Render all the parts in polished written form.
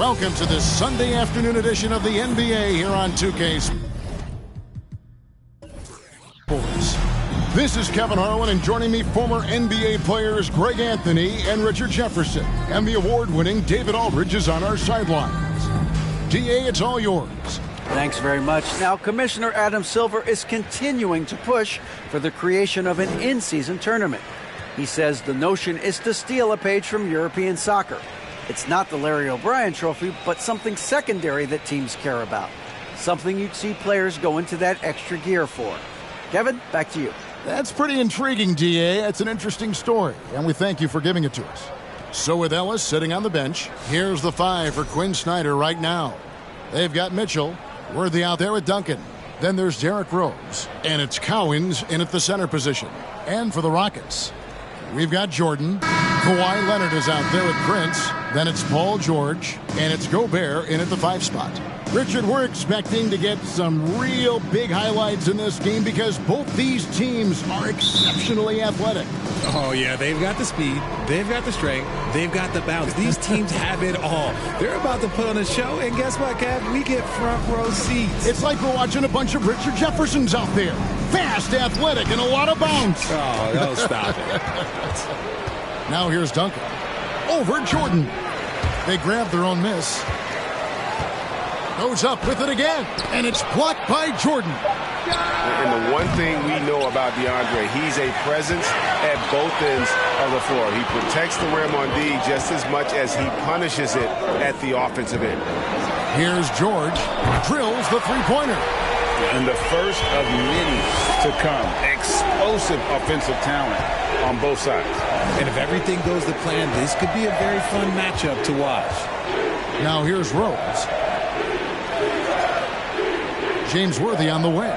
Welcome to this Sunday afternoon edition of the NBA here on 2K Sports. This is Kevin Harlan, and joining me, former NBA players Greg Anthony and Richard Jefferson. And the award-winning David Aldridge is on our sidelines. DA, it's all yours. Thanks very much. Now, Commissioner Adam Silver is continuing to push for the creation of an in-season tournament. He says the notion is to steal a page from European soccer. It's not the Larry O'Brien Trophy, but something secondary that teams care about. Something you'd see players go into that extra gear for. Kevin, back to you. That's pretty intriguing, DA. That's an interesting story, and we thank you for giving it to us. So with Ellis sitting on the bench, here's the 5 for Quinn Snyder right now. They've got Mitchell, Worthy out there with Duncan. Then there's Derrick Rose, and it's Cowens in at the center position. And for the Rockets, we've got Jordan. Kawhi Leonard is out there with Prince. Then it's Paul George, and it's Gobert in at the 5 spot. Richard, we're expecting to get some real big highlights in this game because both these teams are exceptionally athletic. Oh, yeah, they've got the speed, they've got the strength, they've got the bounce. These teams have it all. They're about to put on a show, and guess what, Kev? We get front row seats. It's like we're watching a bunch of Richard Jeffersons out there. Fast, athletic, and a lot of bounce. Oh, don't stop it. Now here's Duncan. Over Jordan. They grab their own miss. Goes up with it again, and it's blocked by Jordan. And the one thing we know about DeAndre, he's a presence at both ends of the floor. He protects the rim on D just as much as he punishes it at the offensive end. Here's George, drills the three-pointer. And the first of many to come. Explosive offensive talent on both sides. And if everything goes to plan, this could be a very fun matchup to watch. Now here's Rose. James Worthy on the wing.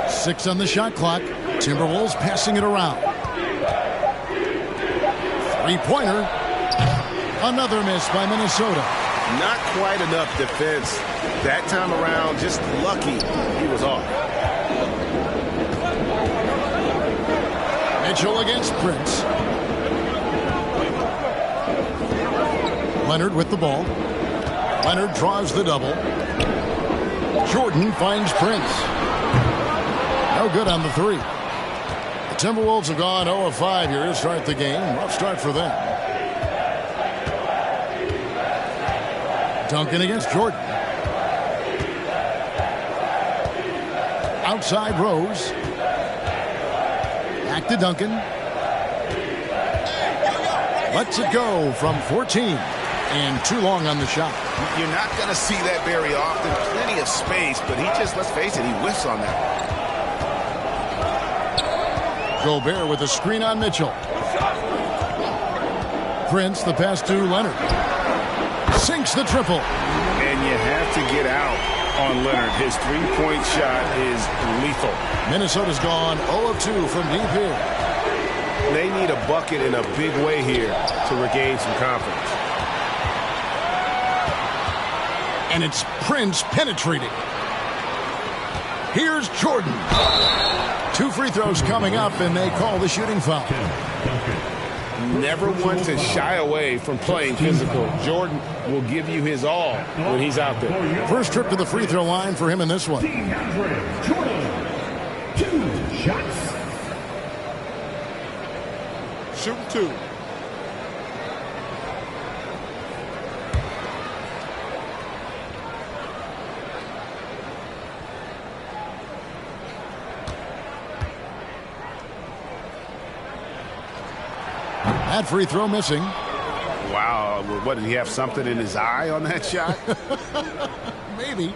6 on the shot clock. Timberwolves passing it around. Three-pointer. Another miss by Minnesota. Not quite enough defense that time around. Just lucky he was off. Mitchell against Prince. Leonard with the ball. Leonard draws the double. Jordan finds Prince. No good on the 3. The Timberwolves have gone 0 of 5 here to start the game. Rough start for them. Duncan against Jordan. Outside Rose. Back to Duncan. Lets it go from 14. And too long on the shot. You're not going to see that very often. Plenty of space, but he just, let's face it, he whiffs on that. Gobert with a screen on Mitchell. Prince, the pass to Leonard. Sinks the triple. And you have to get out on Leonard. His three-point shot is lethal. Minnesota's gone 0 of 2 from deep here. They need a bucket in a big way here to regain some confidence. And it's Prince penetrating. Here's Jordan. 2 free throws coming up, and they call the shooting foul. Never one to shy away from playing physical. Jordan will give you his all when he's out there. First trip to the free throw line for him in this one. Jordan, 2 shots. Shooting 2. That free throw missing. Wow, what, did he have something in his eye on that shot? Maybe.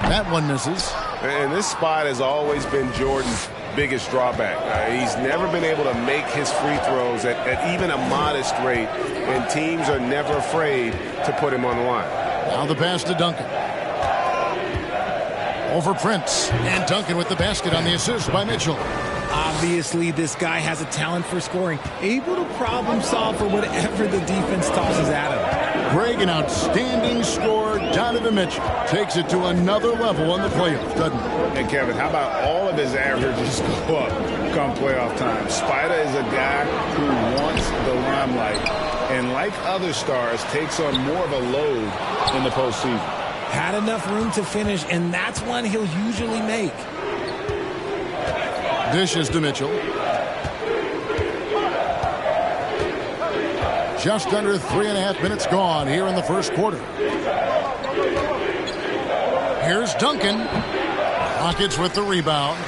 That one misses. And this spot has always been Jordan's biggest drawback. He's never been able to make his free throws at even a modest rate, and teams are never afraid to put him on the line. Now the pass to Duncan. Over Prince. And Duncan with the basket on the assist by Mitchell. Obviously, this guy has a talent for scoring, able to problem solve for whatever the defense tosses at him. Greg, an outstanding scorer. Donovan Mitchell takes it to another level in the playoffs, doesn't he? And Kevin, how about all of his averages go up come playoff time? Spider is a guy who wants the limelight, and like other stars, takes on more of a load in the postseason. Had enough room to finish, and that's one he'll usually make. Dishes to Mitchell. Just under 3.5 minutes gone here in the first quarter. Here's Duncan. Rockets with the rebound.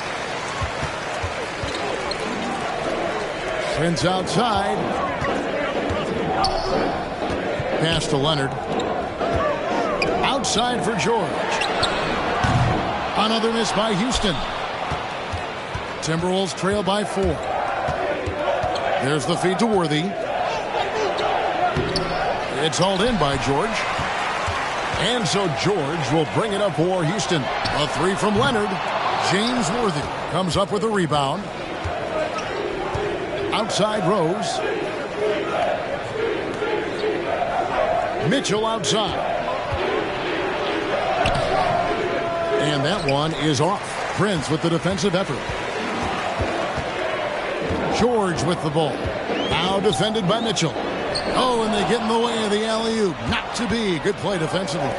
Prince outside. Pass to Leonard. Outside for George. Another miss by Houston. Timberwolves trail by 4. There's the feed to Worthy. It's hauled in by George. And so George will bring it up for Houston. A 3 from Leonard. James Worthy comes up with a rebound. Outside Rose. Mitchell outside. And that one is off. Prince with the defensive effort. George with the ball. Now defended by Mitchell. Oh, and they get in the way of the alley-oop. Not to be. Good play defensively.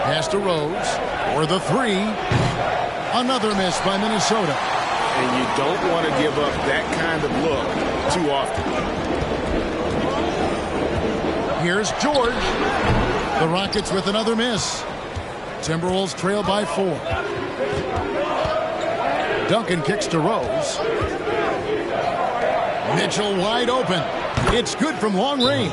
Pass to Rose for the 3. Another miss by Minnesota. And you don't want to give up that kind of look too often. Here's George. The Rockets with another miss. Timberwolves trail by 4. Duncan kicks to Rose. Mitchell wide open. It's good from long range.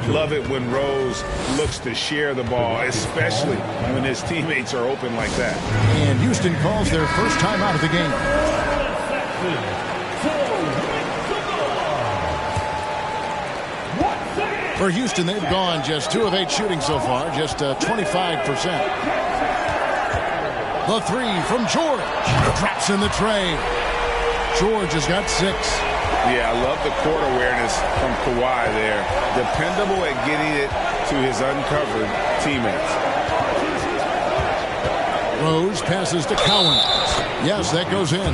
Love it when Rose looks to share the ball, especially when his teammates are open like that. And Houston calls their first time out of the game. For Houston, they've gone just 2 of 8 shooting so far, just 25%. The 3 from George. Traps in the tray. George has got 6. Yeah, I love the court awareness from Kawhi there. Dependable at getting it to his uncovered teammates. Rose passes to Collins. Yes, that goes in.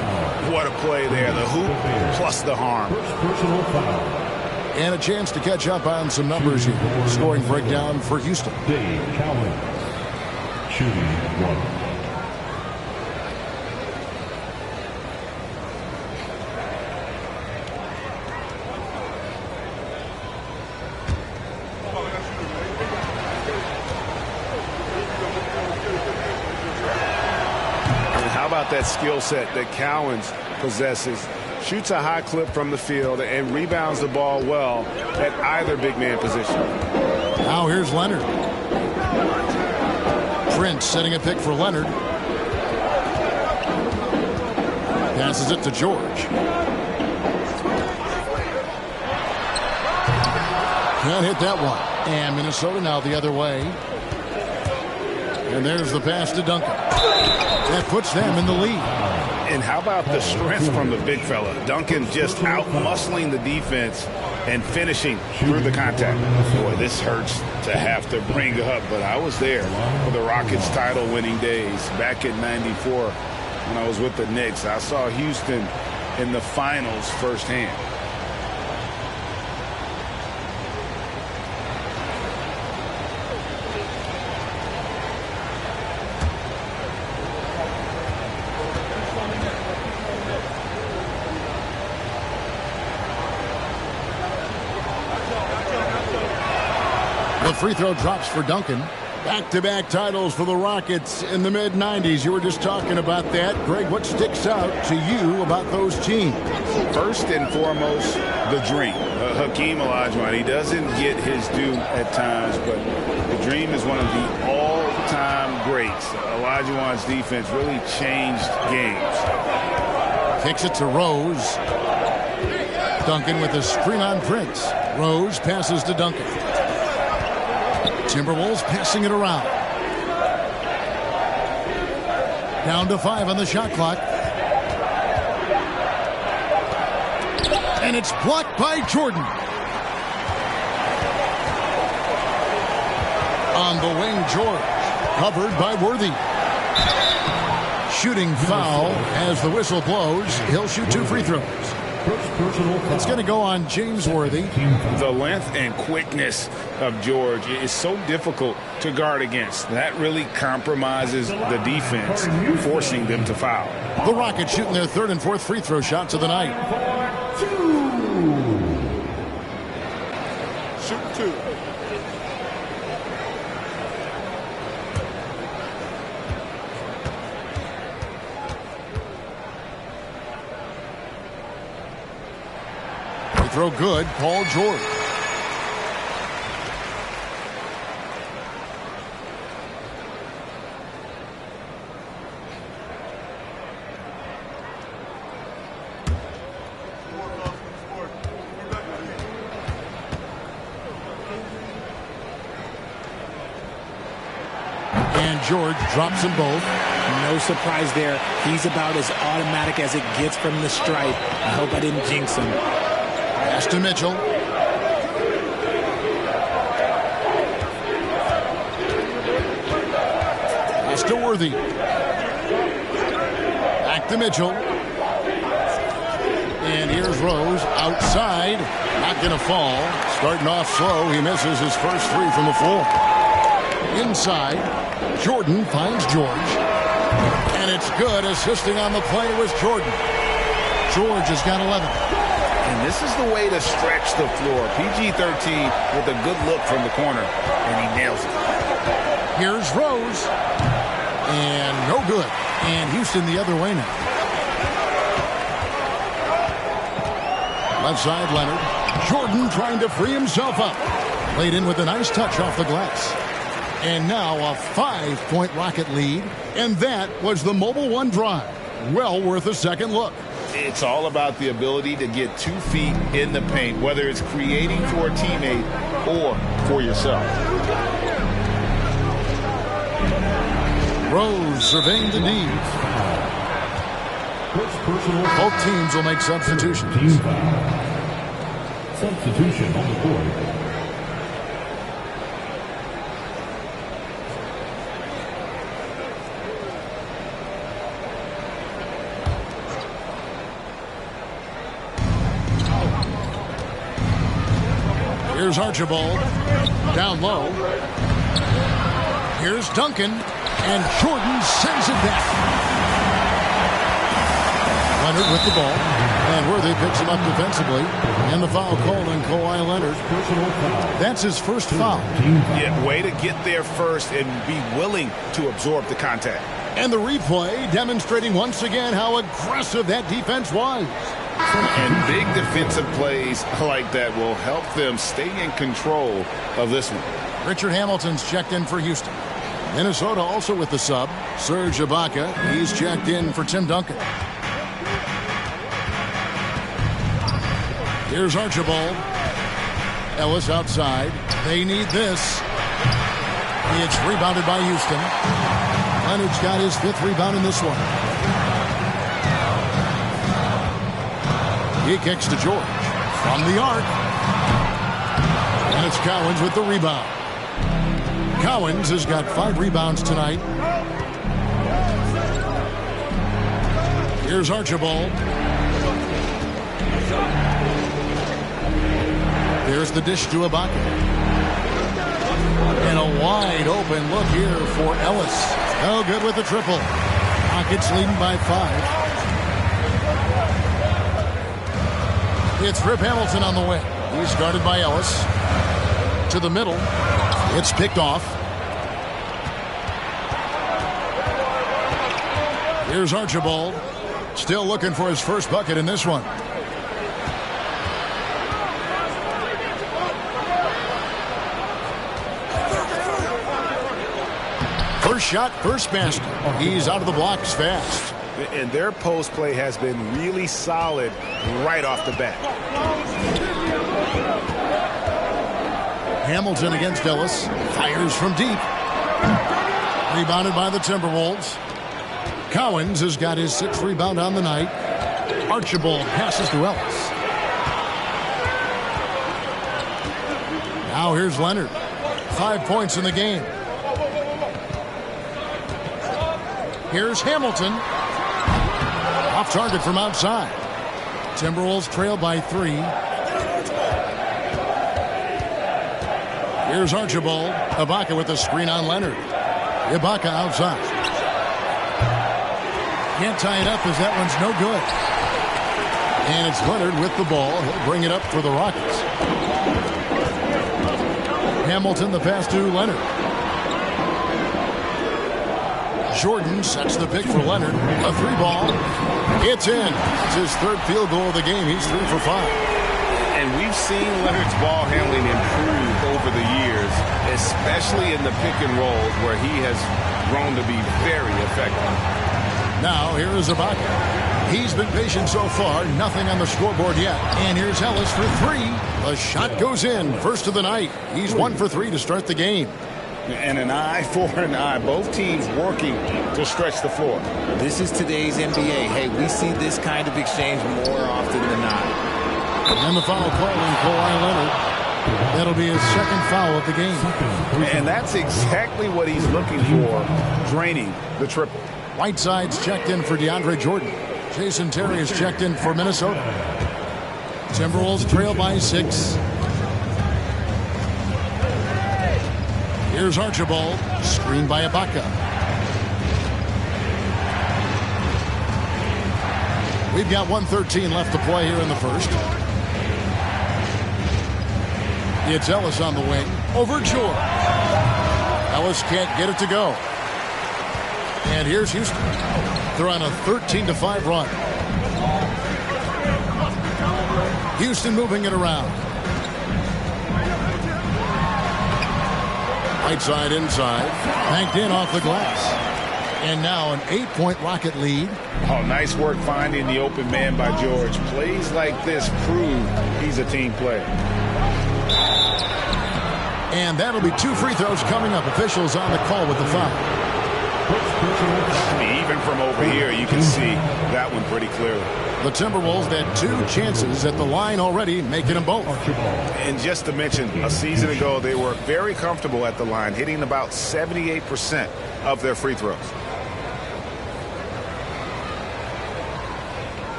What a play there. The hoop plus the harm. Personal foul. And a chance to catch up on some numbers here. Scoring breakdown for Houston. Dave Collins. Shooting 1. That skill set that Cowens possesses, shoots a high clip from the field and rebounds the ball well at either big man position. Now here's Leonard. Prince setting a pick for Leonard. Passes it to George. Can't hit that one. And Minnesota now the other way. And there's the pass to Duncan. That puts them in the lead. And how about the strength from the big fella? Duncan just out-muscling the defense and finishing through the contact. Boy, this hurts to have to bring up, but I was there for the Rockets title-winning days back in '94 when I was with the Knicks. I saw Houston in the finals firsthand. The free throw drops for Duncan. Back-to-back titles for the Rockets in the mid-90s. You were just talking about that. Greg, what sticks out to you about those teams? First and foremost, the dream. Hakeem Olajuwon, he doesn't get his due at times, but the dream is one of the all-time greats. Olajuwon's defense really changed games. Kicks it to Rose. Duncan with a screen on Prince. Rose passes to Duncan. Timberwolves passing it around. Down to 5 on the shot clock. And it's blocked by Jordan. On the wing, George. Covered by Worthy. Shooting foul as the whistle blows. He'll shoot 2 free throws. It's going to go on James Worthy. The length and quickness of George is so difficult to guard against. That really compromises the defense, forcing them to foul. The Rockets shooting their 3rd and 4th free throw shots of the night. Shoot 2. Throw good, Paul George. And George drops them both. No surprise there. He's about as automatic as it gets from the stripe. I hope I didn't jinx him. Pass to Mitchell. Pass to Worthy. Back to Mitchell. And here's Rose outside. Not going to fall. Starting off slow. He misses his first 3 from the floor. Inside. Jordan finds George. And it's good. Assisting on the play was Jordan. George has got 11. And this is the way to stretch the floor. PG-13 with a good look from the corner, and he nails it. Here's Rose. And no good. And Houston the other way now. Left side, Leonard. Jordan trying to free himself up. Played in with a nice touch off the glass. And now a 5-point Rocket lead. And that was the Mobile One drive. Well worth a second look. It's all about the ability to get 2 feet in the paint, whether it's creating for a teammate or for yourself. Rose surveying the D. Both teams will make substitutions. Substitution on the board. Here's Archibald. Down low. Here's Duncan. And Jordan sends it back. Leonard with the ball. And Worthy picks him up defensively. And the foul called on Kawhi Leonard. That's his first foul. Yeah, way to get there first and be willing to absorb the contact. And the replay demonstrating once again how aggressive that defense was. And big defensive plays like that will help them stay in control of this one. Richard Hamilton's checked in for Houston. Minnesota also with the sub. Serge Ibaka. He's checked in for Tim Duncan. Here's Archibald. Ellis outside. They need this. It's rebounded by Houston. Leonard's got his 5th rebound in this one. He kicks to George. From the arc. And it's Cowens with the rebound. Cowens has got 5 rebounds tonight. Here's Archibald. There's the dish to Ibaka. And a wide open look here for Ellis. Oh, good with the triple. Rockets leading by 5. It's Rip Hamilton on the way. He's guarded by Ellis. To the middle. It's picked off. Here's Archibald. Still looking for his first bucket in this one. First shot, first basket. He's out of the blocks fast. And their post play has been really solid right off the bat. Hamilton against Ellis. Fires from deep. Rebounded by the Timberwolves. Cowens has got his 6th rebound on the night. Archibald passes to Ellis. Now here's Leonard. 5 points in the game. Here's Hamilton. Off target from outside. Timberwolves trail by 3. Here's Archibald. Ibaka with the screen on Leonard. Ibaka outside. Can't tie it up as that one's no good. And it's Leonard with the ball. He'll bring it up for the Rockets. Hamilton the pass to Leonard. Jordan sets the pick for Leonard. A 3-ball. It's in. It's his 3rd field goal of the game. He's 3 for 5. And we've seen Leonard's ball handling improve over the years, especially in the pick and rolls where he has grown to be very effective. Now here is Ibaka. He's been patient so far. Nothing on the scoreboard yet. And here's Ellis for 3. The shot goes in. First of the night. He's 1 for 3 to start the game. And an eye for an eye. Both teams working to stretch the floor. This is today's NBA. Hey, we see this kind of exchange more often than not. And the foul call on Kawhi Leonard. That'll be his 2nd foul of the game. And that's exactly what he's looking for, draining the triple. Whiteside's checked in for DeAndre Jordan. Jason Terry is checked in for Minnesota. Timberwolves trail by 6. Here's Archibald. Screened by Ibaka. We've got 1:13 left to play here in the first. It's Ellis on the wing. Over George. Ellis can't get it to go. And here's Houston. They're on a 13-5 run. Houston moving it around. Right side inside. Banked in off the glass. And now an 8-point Rocket lead. Oh, nice work finding the open man by George. Plays like this prove he's a team player. And that'll be 2 free throws coming up. Officials on the call with the foul. I mean, even from over here, you can see that one pretty clearly. The Timberwolves had 2 chances at the line already, making them both. And just to mention, a season ago, they were very comfortable at the line, hitting about 78% of their free throws.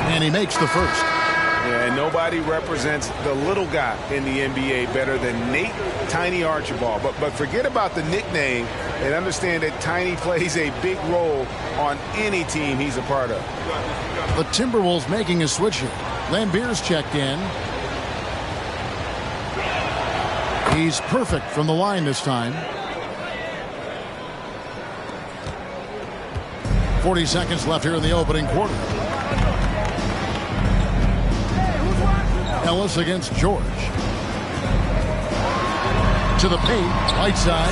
And he makes the first. Yeah, and nobody represents the little guy in the NBA better than Nate Tiny Archibald. But forget about the nickname and understand that Tiny plays a big role on any team he's a part of. The Timberwolves making a switch here. Lambier's checked in. He's perfect from the line this time. 40 seconds left here in the opening quarter. Ellis against George. To the paint, right side.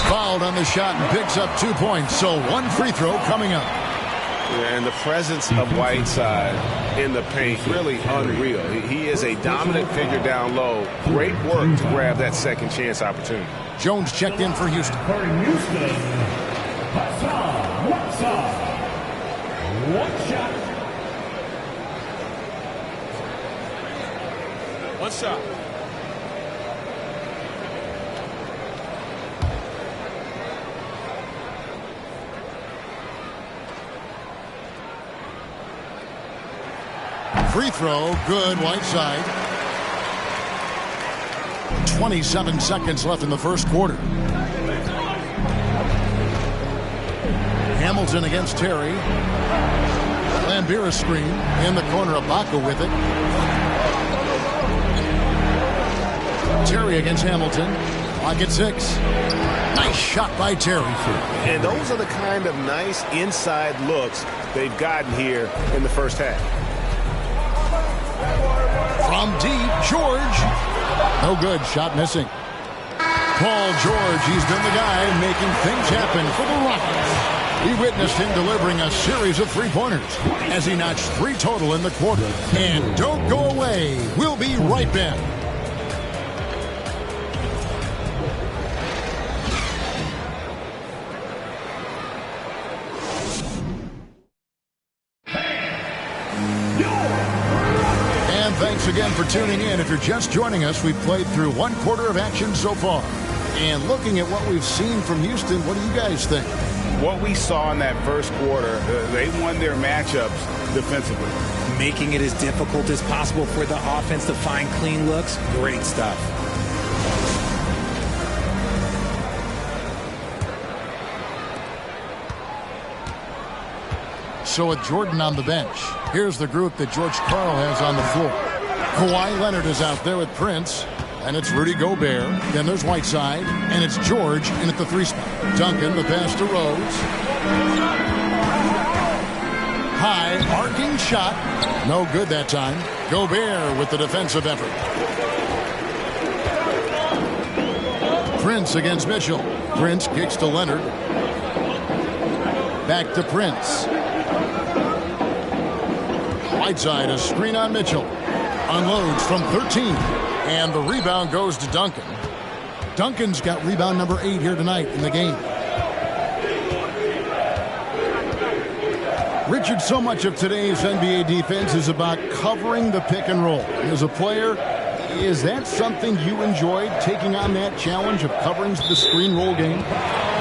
Fouled on the shot and picks up 2 points. So 1 free throw coming up. Yeah, and the presence of Whiteside in the paint, really unreal. He is a dominant figure down low. Great work to grab that second chance opportunity. Jones checked in for Houston. One shot. One shot. Free throw, good, Whiteside. 27 seconds left in the first quarter. Hamilton against Terry. Lambier screen in the corner. Ibaka with it. Terry against Hamilton. Clock at 6. Nice shot by Terry. And those are the kind of nice inside looks they've gotten here in the first half. From deep, George. No good. Shot missing. Paul George, he's been the guy making things happen for the Rockets. We witnessed him delivering a series of three-pointers as he notched 3 total in the quarter. And don't go away. We'll be right back. And thanks again for tuning in. If you're just joining us, we've played through 1 quarter of action so far. And looking at what we've seen from Houston, what do you guys think? What we saw in that first quarter, they won their matchups defensively. Making it as difficult as possible for the offense to find clean looks. Great stuff. So with Jordan on the bench, here's the group that George Karl has on the floor. Kawhi Leonard is out there with Prince, and it's Rudy Gobert. Then there's Whiteside, and it's George in at the 3 spot. Duncan, the pass to Rose. High, arcing shot. No good that time. Gobert with the defensive effort. Prince against Mitchell. Prince kicks to Leonard. Back to Prince. Whiteside, a screen on Mitchell. Unloads from 13. And the rebound goes to Duncan. Duncan's got rebound number 8 here tonight in the game. Richard, so much of today's NBA defense is about covering the pick and roll. As a player, is that something you enjoyed, taking on that challenge of covering the screen roll game?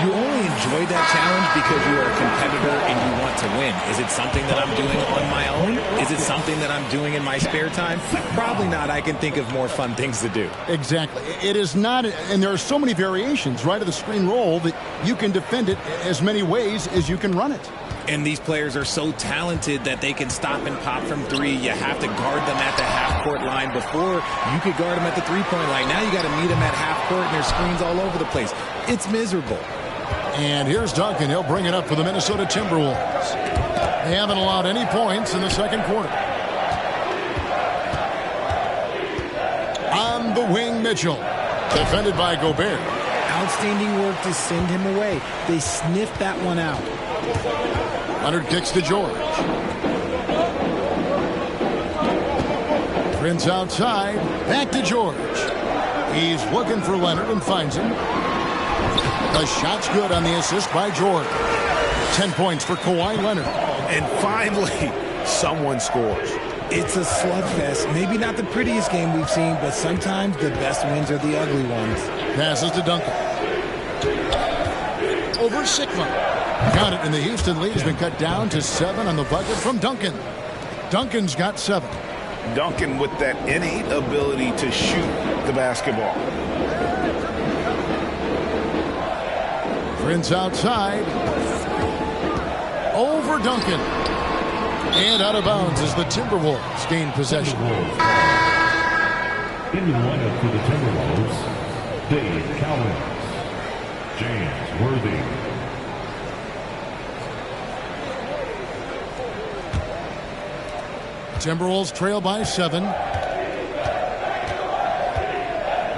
You only enjoy that challenge because you are a competitor and you want to win. Is it something that I'm doing on my own? Is it something that I'm doing in my spare time? Probably not. I can think of more fun things to do. Exactly. It is not, and there are so many variations, right, of the screen roll that you can defend it as many ways as you can run it. And these players are so talented that they can stop and pop from 3. You have to guard them at the half-court line. Before, you could guard them at the 3-point line. Now you got to meet them at half-court, and there's screens all over the place. It's miserable. And here's Duncan. He'll bring it up for the Minnesota Timberwolves. They haven't allowed any points in the second quarter. On the wing, Mitchell. Defended by Gobert. Outstanding work to send him away. They sniffed that one out. Leonard kicks to George. Prince outside. Back to George. He's looking for Leonard and finds him. The shot's good on the assist by George. 10 points for Kawhi Leonard. And finally, someone scores. It's a slugfest. Maybe not the prettiest game we've seen, but sometimes the best wins are the ugly ones. Passes to Duncan. Over Sigma. Got it, and the Houston lead has been cut down to 7 on the bucket from Duncan. Duncan's got 7. Duncan with that innate ability to shoot the basketball. Prince outside. Over Duncan. And out of bounds as the Timberwolves gain possession. In the lineup for the Timberwolves, Dave Cowens, James Worthy. Timberwolves trail by 7.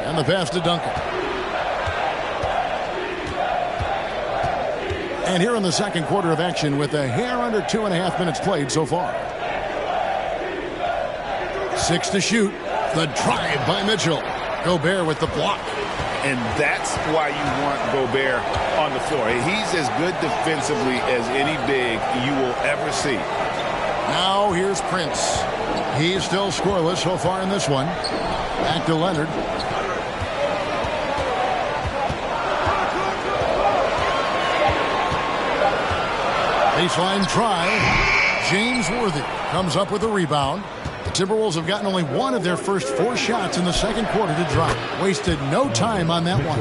And the pass to Duncan. And here in the second quarter of action with a hair under 2.5 minutes played so far. 6 to shoot. The drive by Mitchell. Gobert with the block. And that's why you want Gobert on the floor. He's as good defensively as any big you will ever see. Now here's Prince. He's still scoreless so far in this one. Back to Leonard. Baseline try. James Worthy comes up with a rebound. The Timberwolves have gotten only 1 of their first 4 shots in the second quarter to drop. Wasted no time on that one.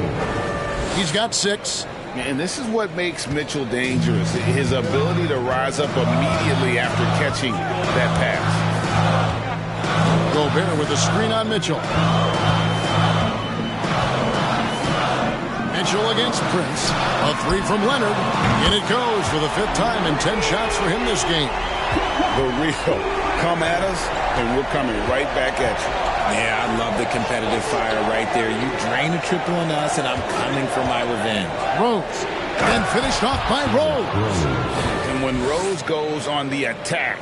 He's got 6. And this is what makes Mitchell dangerous. His ability to rise up immediately after catching that pass. Gobert with a screen on Mitchell. Mitchell against Prince. A 3 from Leonard. In it goes for the 5th time and 10 shots for him this game. The real. Come at us, and we're coming right back at you. Yeah, I love the competitive fire right there. You drain a triple on us, and I'm coming for my revenge. Rose And finished off by Rose. And when Rose goes on the attack,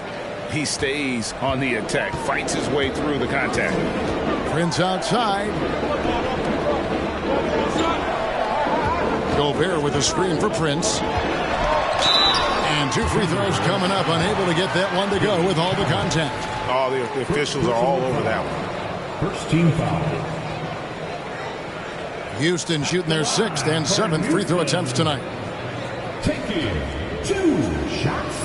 he stays on the attack, fights his way through the contact. Prince outside. Gobert with a screen for Prince. And 2 free throws coming up, unable to get that one to go with all the contact. Oh, the officials are all over that one. First team foul. Houston shooting their 6th and 7th free throw attempts tonight. Taking 2 shots.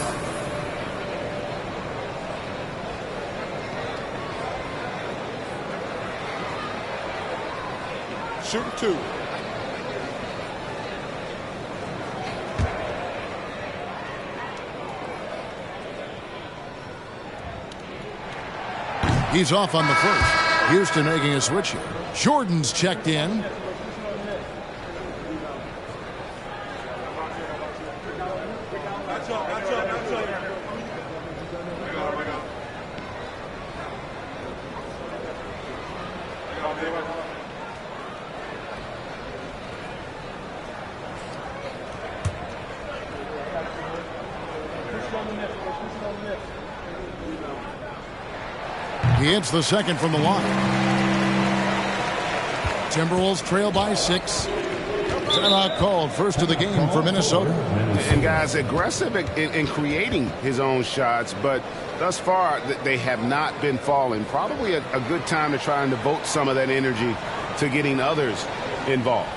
Shooting 2. He's off on the first. Houston making a switch here. Jordan's checked in. He hits the second from the line. Timberwolves trail by 6. Timeout called, first of the game for Minnesota. And guys, aggressive in creating his own shots, but thus far they have not been falling. Probably a good time to try and devote some of that energy to getting others involved.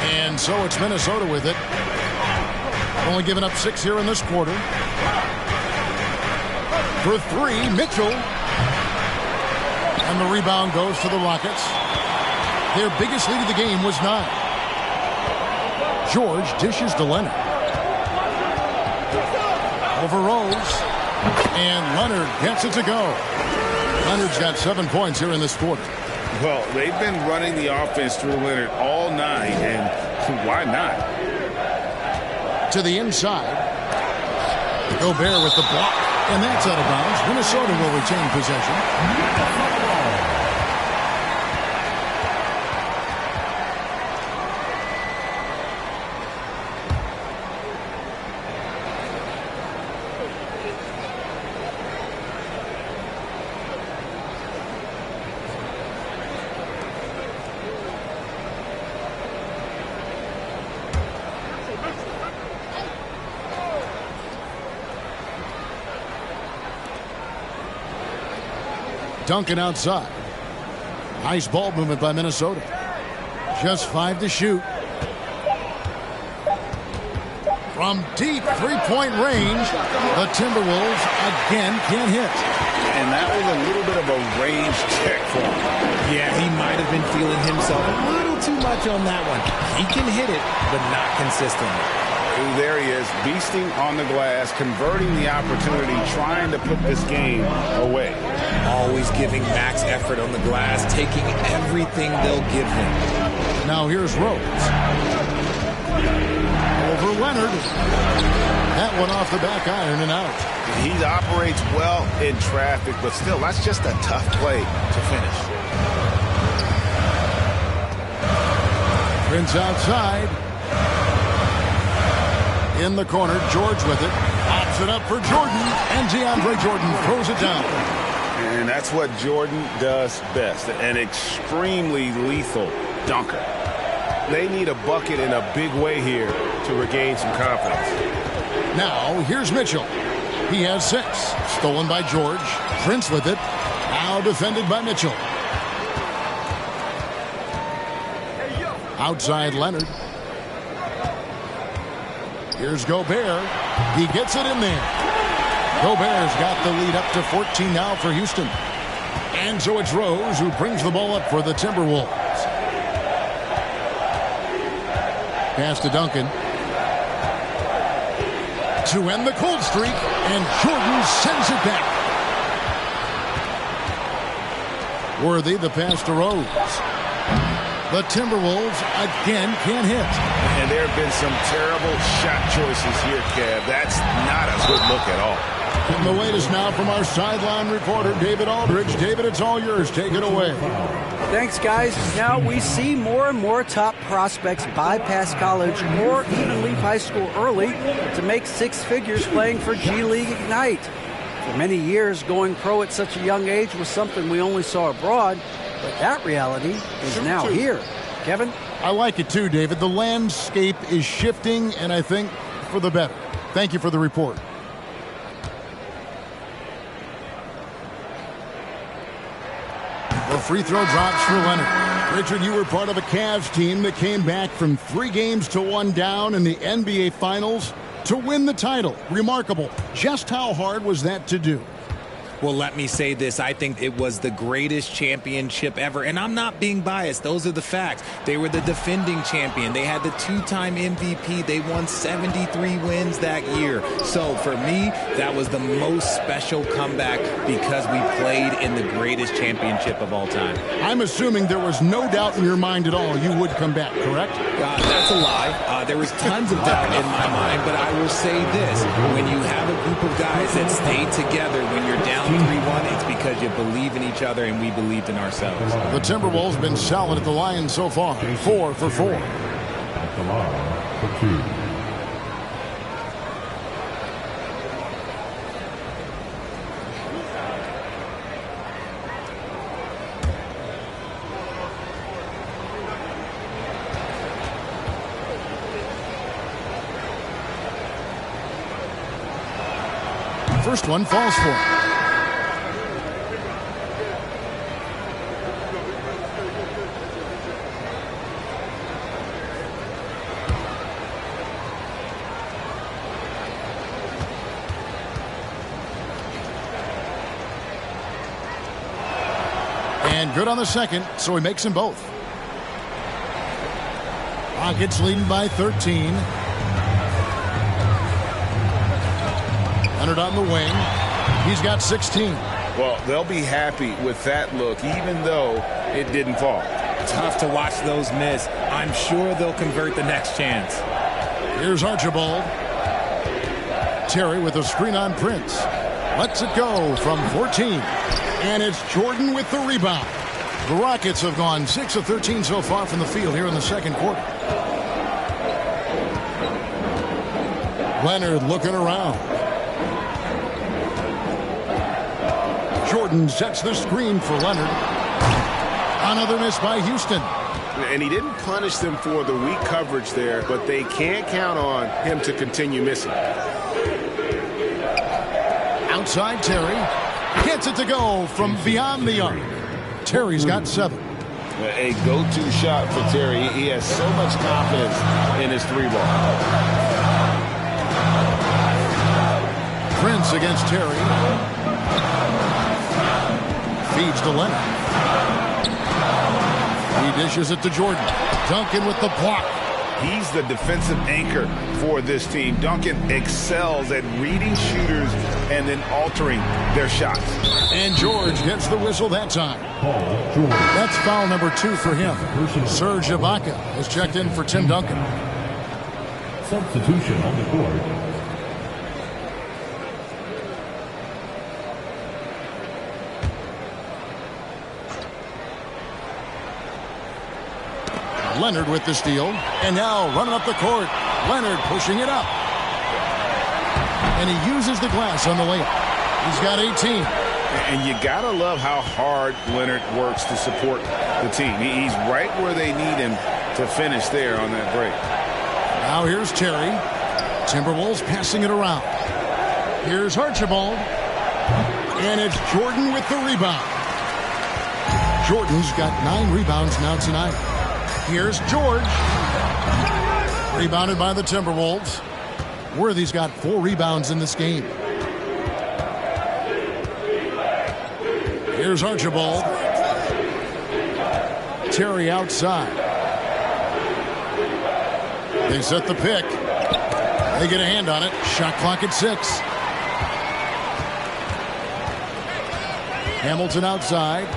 And so it's Minnesota with it. Only giving up 6 here in this quarter. For 3, Mitchell. And the rebound goes to the Rockets. Their biggest lead of the game was 9. George dishes to Leonard. Over Rose. And Leonard gets it to go. Leonard's got 7 points here in this quarter. Well, they've been running the offense through Leonard all night, and why not? To the inside. Gobert with the block. And that's out of bounds. Minnesota will retain possession. Duncan outside. Nice ball movement by Minnesota. Just 5 to shoot. From deep 3-point range, the Timberwolves again can't hit. And that was a little bit of a range check for him. Yeah, he might have been feeling himself a little too much on that one. He can hit it, but not consistently. There he is, beasting on the glass, converting the opportunity, trying to put this game away. Always giving max effort on the glass, taking everything they'll give him. Now here's Rhodes. Over Leonard. That one off the back iron and out. He operates well in traffic, but still, that's just a tough play to finish. Prince outside. In the corner, George with it. Pops it up for Jordan, and DeAndre Jordan throws it down. And that's what Jordan does best, an extremely lethal dunker. They need a bucket in a big way here to regain some confidence. Now, here's Mitchell. He has 6. Stolen by George. Prince with it. Now defended by Mitchell. Outside Leonard. Here's Gobert. He gets it in there. Gobert's got the lead up to 14 now for Houston. And so it's Rose who brings the ball up for the Timberwolves. Pass to Duncan. To end the cold streak, and Jordan sends it back. Worthy the pass to Rose. The Timberwolves again can't hit. And there have been some terrible shot choices here, Kev. That's not a good look at all. And the latest now from our sideline reporter, David Aldridge. David, it's all yours. Take it away. Thanks, guys. Now we see more and more top prospects bypass college or even leave high school early to make 6 figures playing for G League Ignite. For many years, going pro at such a young age was something we only saw abroad, but that reality is now here. Kevin? I like it too, David. The landscape is shifting, and I think for the better. Thank you for the report. The free throw drops for Leonard. Richard, you were part of a Cavs team that came back from 3 games to 1 down in the NBA Finals to win the title. Remarkable. Just how hard was that to do? Well, let me say this. I think it was the greatest championship ever. And I'm not being biased. Those are the facts. They were the defending champion. They had the 2-time MVP. They won 73 wins that year. So for me, that was the most special comeback because we played in the greatest championship of all time. I'm assuming there was no doubt in your mind at all you would come back, correct? That's a lie. There was tons of doubt in my mind, but I will say this. When you have a group of guys that stay together when you're down 3-1, it's because you believe in each other and we believed in ourselves. The Timberwolves have been solid at the line so far. 4 for 4. At the line for 2. First one falls for him. And good on the second, so he makes them both. Rockets leading by 13. Leonard on the wing. He's got 16. Well, they'll be happy with that look, even though it didn't fall. Tough to watch those miss. I'm sure they'll convert the next chance. Here's Archibald. Terry with a screen on Prince. Lets it go from 14. And it's Jordan with the rebound. The Rockets have gone 6 of 13 so far from the field here in the second quarter. Leonard looking around. Jordan sets the screen for Leonard. Another miss by Houston. And he didn't punish them for the weak coverage there, but they can't count on him to continue missing. Outside Terry. Gets it to go from beyond the arc. Terry's got 7. A go-to shot for Terry. He has so much confidence in his 3-ball. Prince against Terry. Feeds to Leonard. He dishes it to Jordan. Duncan with the block. He's the defensive anchor for this team. Duncan excels at reading shooters and then altering their shots. And George gets the whistle that time. That's foul number 2 for him. Serge Ibaka has checked in for Tim Duncan. Substitution on the court. Leonard with the steal. And now running up the court. Leonard pushing it up. And he uses the glass on the layup. He's got 18. And you got to love how hard Leonard works to support the team. He's right where they need him to finish there on that break. Now here's Terry. Timberwolves passing it around. Here's Archibald. And it's Jordan with the rebound. Jordan's got 9 rebounds now tonight. Here's George. Rebounded by the Timberwolves. Worthy's got 4 rebounds in this game. Here's Archibald. Terry outside. They set the pick. They get a hand on it. Shot clock at 6. Hamilton outside.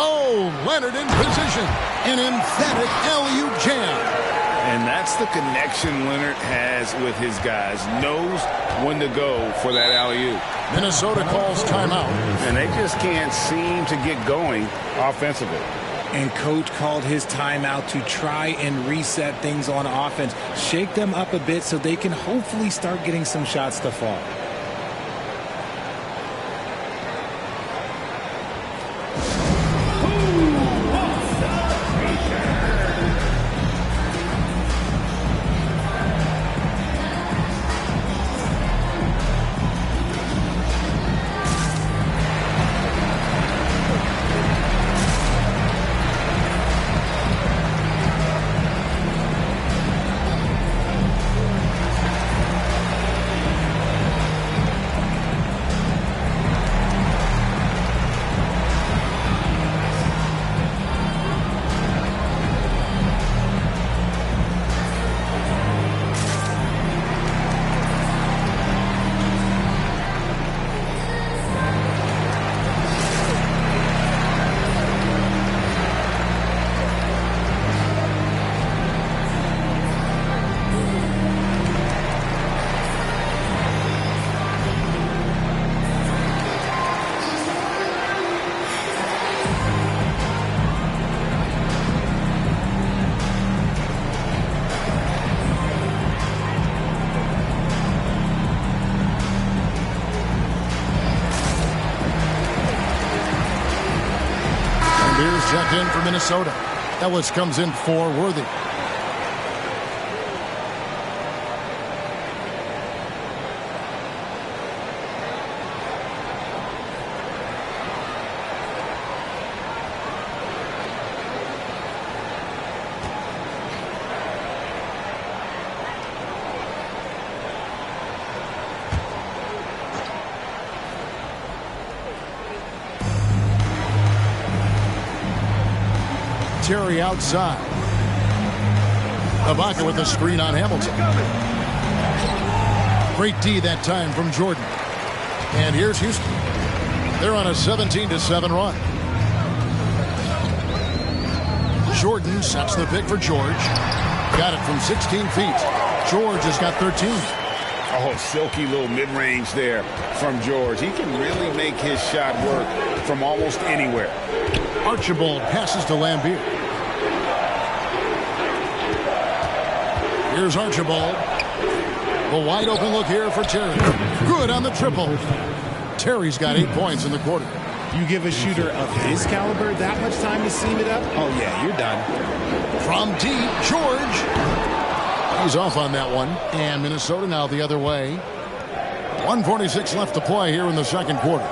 Oh, Leonard in position. An emphatic alley-oop jam. And that's the connection Leonard has with his guys. Knows when to go for that alley-oop. Minnesota calls timeout. And they just can't seem to get going offensively. And coach called his timeout to try and reset things on offense. Shake them up a bit so they can hopefully start getting some shots to fall. Checked in for Minnesota. Ellis comes in for Worthy. Terry outside. Ibaka with a screen on Hamilton. Great D that time from Jordan. And here's Houston. They're on a 17-7 run. Jordan sets the pick for George. Got it from 16 feet. George has got 13. Oh, silky little mid-range there from George. He can really make his shot work from almost anywhere. Archibald passes to Lambeer. Here's Archibald. The wide open look here for Terry. Good on the triple. Terry's got 8 points in the quarter. You give a shooter of his caliber that much time to seam it up? Oh, yeah, you're done. From deep, George. He's off on that one. And Minnesota now the other way. 1:46 left to play here in the second quarter.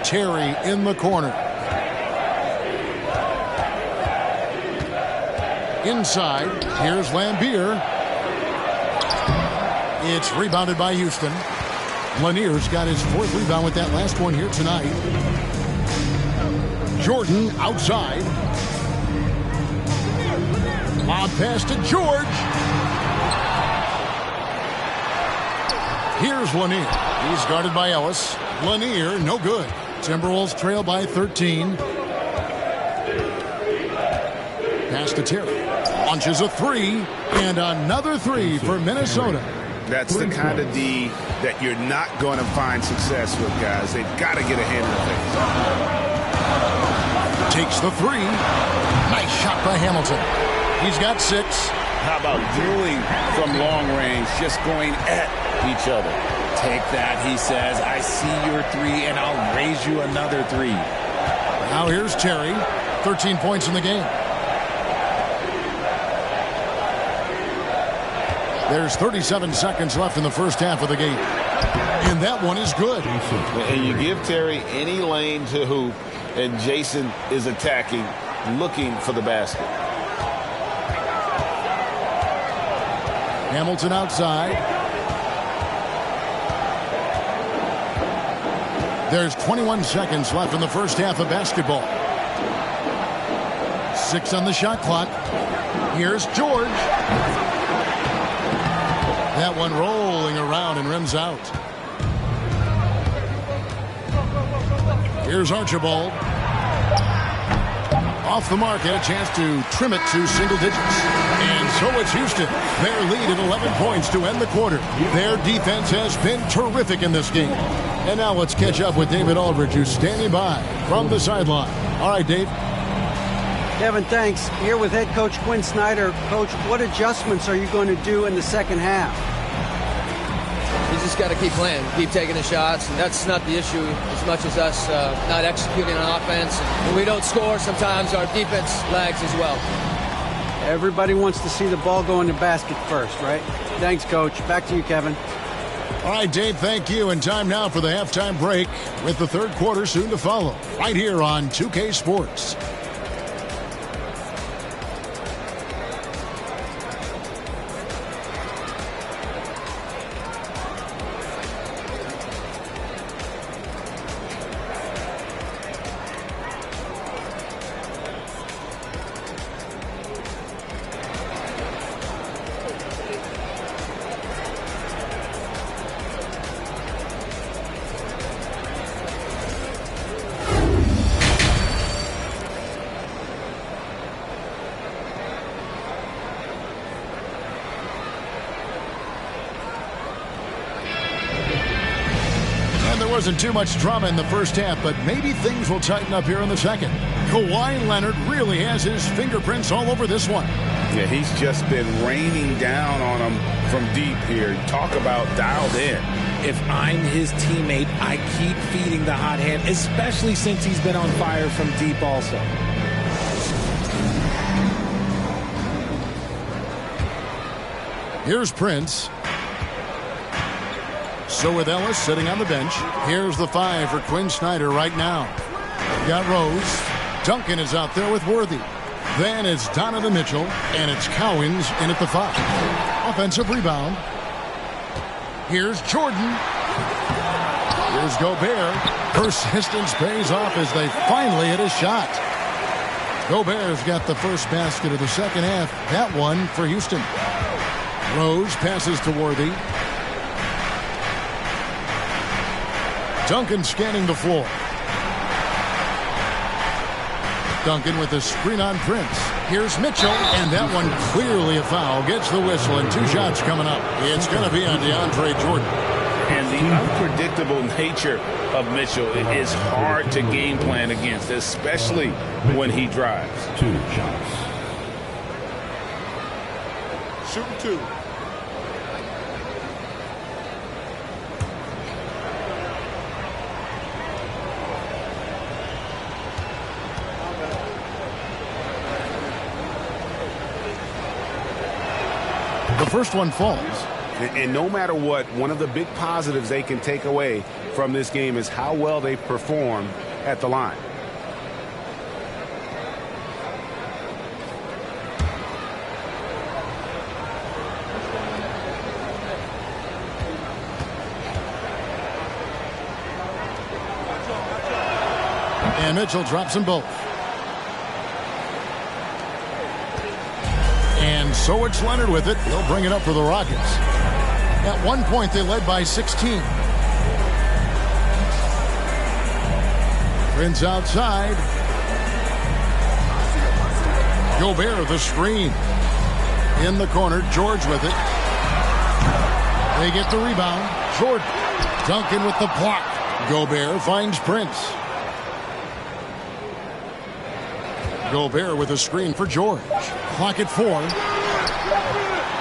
Terry in the corner. Inside, here's Lambeer. It's rebounded by Houston. Lanier's got his 4th rebound with that last one here tonight. Jordan outside. Lob pass to George. Here's Lanier. He's guarded by Ellis. Lanier, no good. Timberwolves trail by 13. Pass to Terry. Launches a 3. And another 3 for Minnesota. That's the kind of D that you're not going to find success with, guys. They've got to get a hand in the face. Takes the 3. Nice shot by Hamilton. He's got 6. How about dueling from long range, just going at each other? Take that, he says. I see your 3, and I'll raise you another 3. Now here's Terry. 13 points in the game. There's 37 seconds left in the first half of the game. And that one is good. And you give Terry any lane to hoop, and Jason is attacking, looking for the basket. Hamilton outside. There's 21 seconds left in the first half of basketball. 6 on the shot clock. Here's George. That one rolling around and rims out. Here's Archibald. Off the mark, had a chance to trim it to single digits. And so it's Houston. Their lead at 11 points to end the quarter. Their defense has been terrific in this game. And now let's catch up with David Aldridge, who's standing by from the sideline. All right, Dave. Kevin, thanks. Here with head coach Quinn Snyder. Coach, what adjustments are you going to do in the second half? You just got to keep playing, keep taking the shots, and that's not the issue as much as us not executing on offense. When we don't score, sometimes our defense lags as well. Everybody wants to see the ball go in the basket first, right? Thanks, Coach. Back to you, Kevin. All right, Dave, thank you. And time now for the halftime break with the third quarter soon to follow right here on 2K Sports. Wasn't too much drama in the first half, but maybe things will tighten up here in the second. Kawhi Leonard really has his fingerprints all over this one. Yeah, he's just been raining down on him from deep here. Talk about dialed in. If I'm his teammate, I keep feeding the hot hand, especially since he's been on fire from deep also. Here's Prince. So with Ellis sitting on the bench, here's the 5 for Quinn Snyder right now. Got Rose. Duncan is out there with Worthy. Then it's Donovan Mitchell, and it's Cowens in at the 5. Offensive rebound. Here's Jordan. Here's Gobert. Persistence pays off as they finally hit a shot. Gobert's got the first basket of the second half. That one for Houston. Rose passes to Worthy. Duncan scanning the floor. Duncan with a screen on Prince. Here's Mitchell, and that one clearly a foul. Gets the whistle, and 2 shots coming up. It's going to be on DeAndre Jordan. And the unpredictable nature of Mitchell is hard to game plan against, especially when he drives. 2 shots. Shooting 2. The first one falls. And no matter what, one of the big positives they can take away from this game is how well they perform at the line. And Mitchell drops them both. And so it's Leonard with it. He'll bring it up for the Rockets. At one point, they led by 16. Prince outside. Gobert the screen. In the corner, George with it. They get the rebound. Jordan. Duncan with the block. Gobert finds Prince. Gobert with a screen for George. Clock at 4.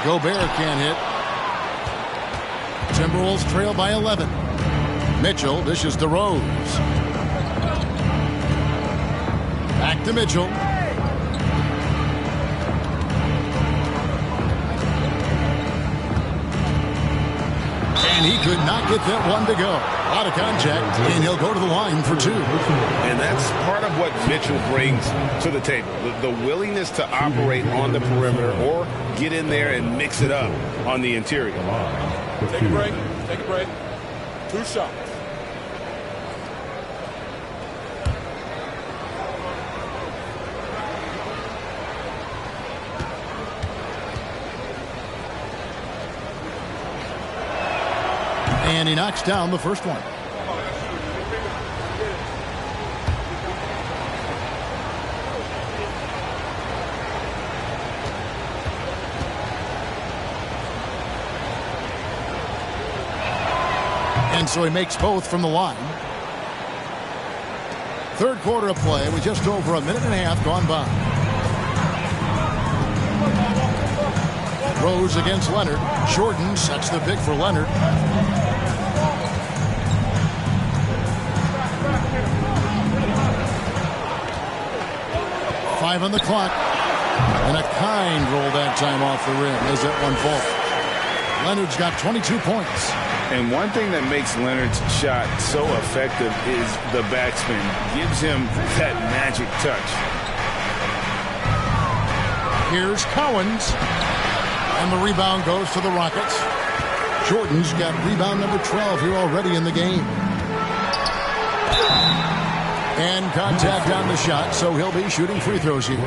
Gobert can't hit. Timberwolves trail by 11. Mitchell dishes to Rose. Back to Mitchell. And he could not get that one to go. Out of contact, and he'll go to the line for 2. And that's part of what Mitchell brings to the table. The willingness to operate on the perimeter or get in there and mix it up on the interior. Take a break. Take a break. 2 shots. And he knocks down the first one. And so he makes both from the line. Third quarter of play with just over a minute and a half gone by. Rose against Leonard. Jordan sets the pick for Leonard. Five on the clock. And a kind roll that time off the rim as that one falls. Leonard's got 22 points. And one thing that makes Leonard's shot so effective is the backspin. Gives him that magic touch. Here's Cowens. And the rebound goes to the Rockets. Jordan's got rebound number 12 here already in the game. And contact on the shot, so he'll be shooting free throws here.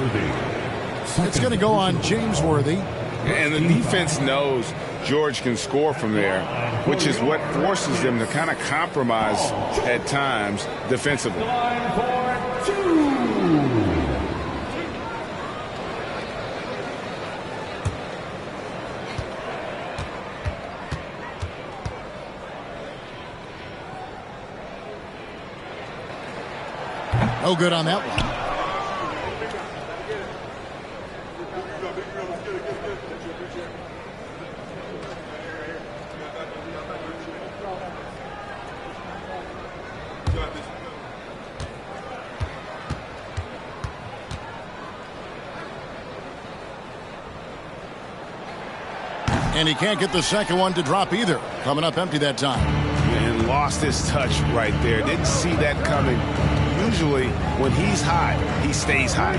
It's going to go on James Worthy. And the defense knows George can score from there, which is what forces them to kind of compromise at times defensively. No good on that one. And he can't get the second one to drop either. Coming up empty that time. And lost his touch right there. Didn't see that coming. Usually, when he's high, he stays high.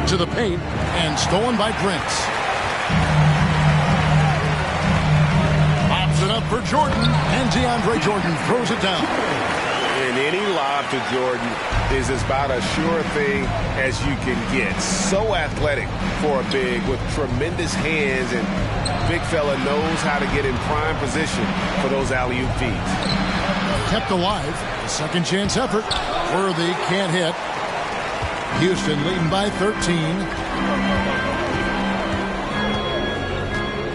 To the paint, and stolen by Prince. Pops it up for Jordan, and DeAndre Jordan throws it down. And any lob to Jordan is about as sure a thing as you can get. So athletic for a big with tremendous hands, and big fella knows how to get in prime position for those alley-oop feeds. Kept alive. Second chance effort. Worthy can't hit. Houston leading by 13.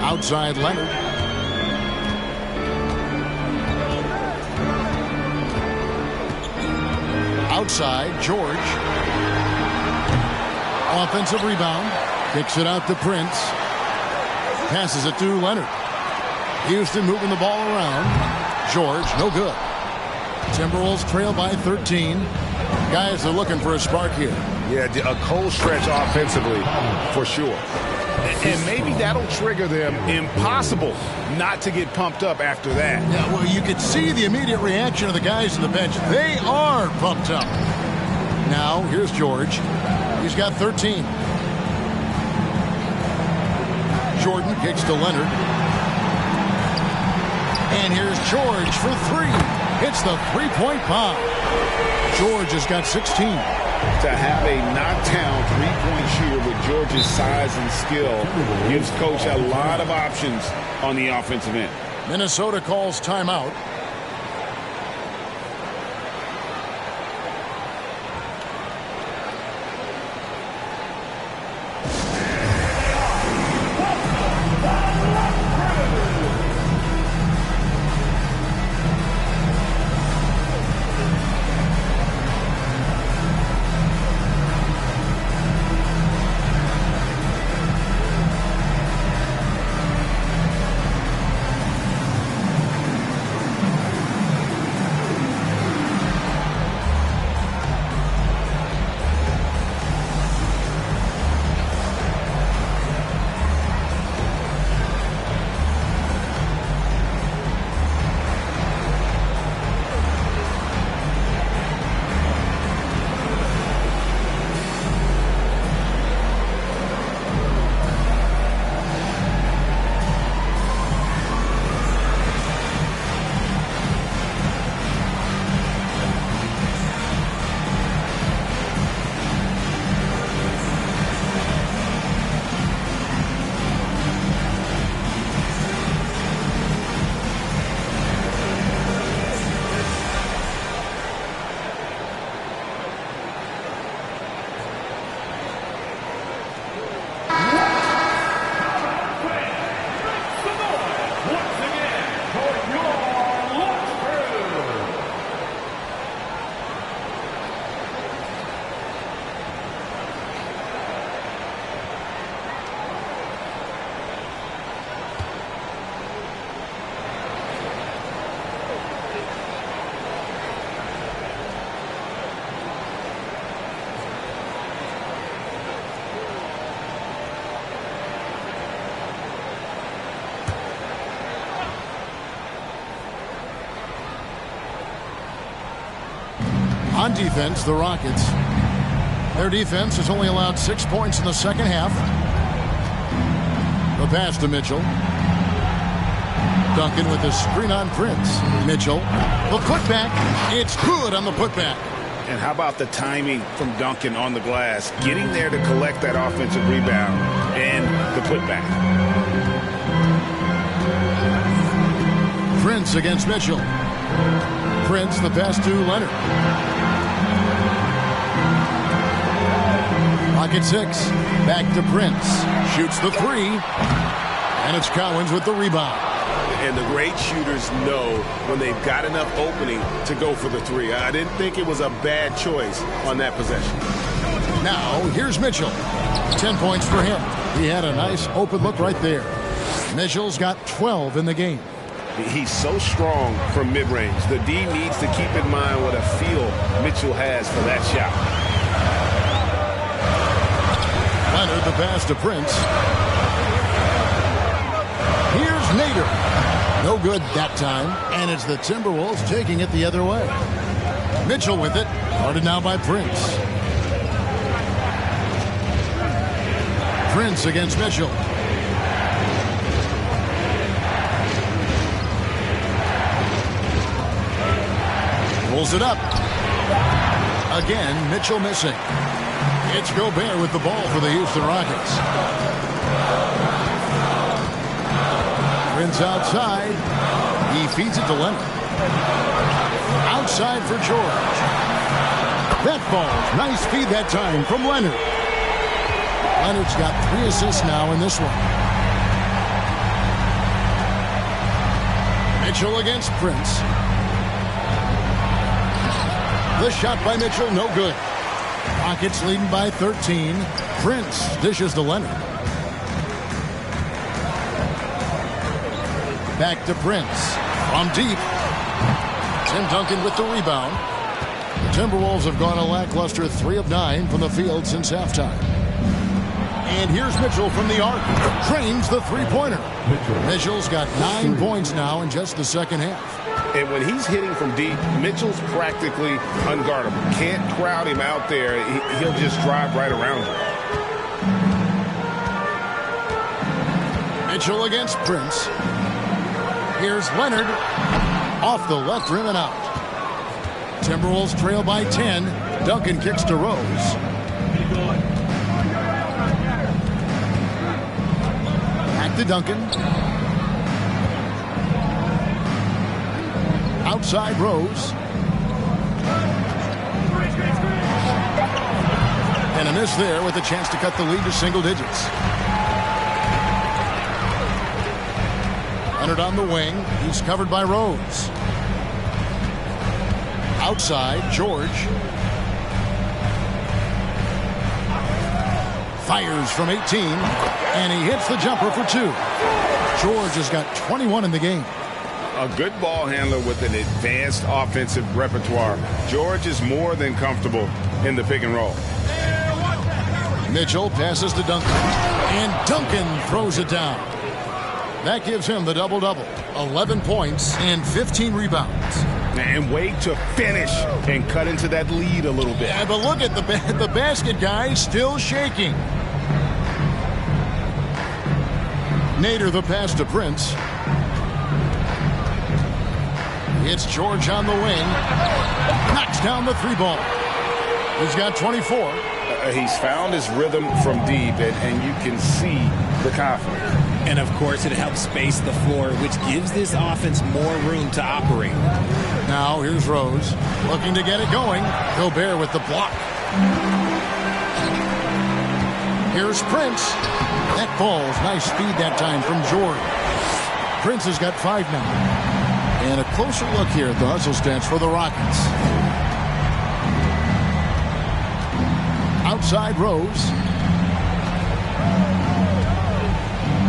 Outside Leonard. Outside George. Offensive rebound. Kicks it out to Prince. Passes it to Leonard. Houston moving the ball around. George, no good. Timberwolves trail by 13. Guys are looking for a spark here. Yeah, a cold stretch offensively for sure. And maybe that'll trigger them. Impossible not to get pumped up after that. Yeah, well, you could see the immediate reaction of the guys on the bench. They are pumped up. Now, here's George. He's got 13. Jordan kicks to Leonard. And here's George for 3. hits the three-point bomb. George has got 16. To have a knockdown three-point shooter with George's size and skill gives Coach a lot of options on the offensive end. Minnesota calls timeout. On defense, the Rockets. Their defense has only allowed 6 points in the second half. The pass to Mitchell. Duncan with the screen on Prince. Mitchell. The putback. It's good on the putback. And how about the timing from Duncan on the glass? Getting there to collect that offensive rebound and the putback. Prince against Mitchell. Prince, the pass to Leonard. Pocket 6. Back to Prince. Shoots the three. And it's Cowens with the rebound. And the great shooters know when they've got enough opening to go for the three. I didn't think it was a bad choice on that possession. Now, here's Mitchell. 10 points for him. He had a nice open look right there. Mitchell's got 12 in the game. He's so strong from mid-range. The D needs to keep in mind what a feel Mitchell has for that shot. Leonard, the pass to Prince. Here's Nader. No good that time, and it's the Timberwolves taking it the other way. Mitchell with it, guarded now by Prince. Prince against Mitchell. Pulls it up. Again, Mitchell missing. It's Gobert with the ball for the Houston Rockets. Prince outside. He feeds it to Leonard. Outside for George. That falls. Nice feed that time from Leonard. Leonard's got 3 assists now in this one. Mitchell against Prince. The shot by Mitchell, no good. Rockets leading by 13. Prince dishes to Leonard. Back to Prince. From deep. Tim Duncan with the rebound. The Timberwolves have gone a lackluster 3 of 9 from the field since halftime. And here's Mitchell from the arc. Drains the three-pointer. Mitchell's got 9 points now in just the second half. And when he's hitting from deep, Mitchell's practically unguardable. Can't crowd him out there. He'll just drive right around you. Mitchell against Prince. Here's Leonard. Off the left rim and out. Timberwolves trail by 10. Duncan kicks to Rose. Back to Duncan. Outside Rose. And a miss there with a chance to cut the lead to single digits. Leonard on the wing. He's covered by Rose. Outside, George. Fires from 18. And he hits the jumper for 2. George has got 21 in the game. A good ball handler with an advanced offensive repertoire. George is more than comfortable in the pick and roll. Mitchell passes to Duncan. And Duncan throws it down. That gives him the double-double. 11 points and 15 rebounds. And wait to finish and cut into that lead a little bit. Yeah, but look at the basket guy still shaking. Nader the pass to Prince. It's George on the wing. Knocks down the 3-ball. He's got 24. He's found his rhythm from deep, and you can see the confidence. And, of course, it helps space the floor, which gives this offense more room to operate. Now, here's Rose. Looking to get it going. Gobert with the block. Here's Prince. That falls. Nice speed that time from George. Prince has got 5 now. And a closer look here at the hustle stats for the Rockets. Outside Rose.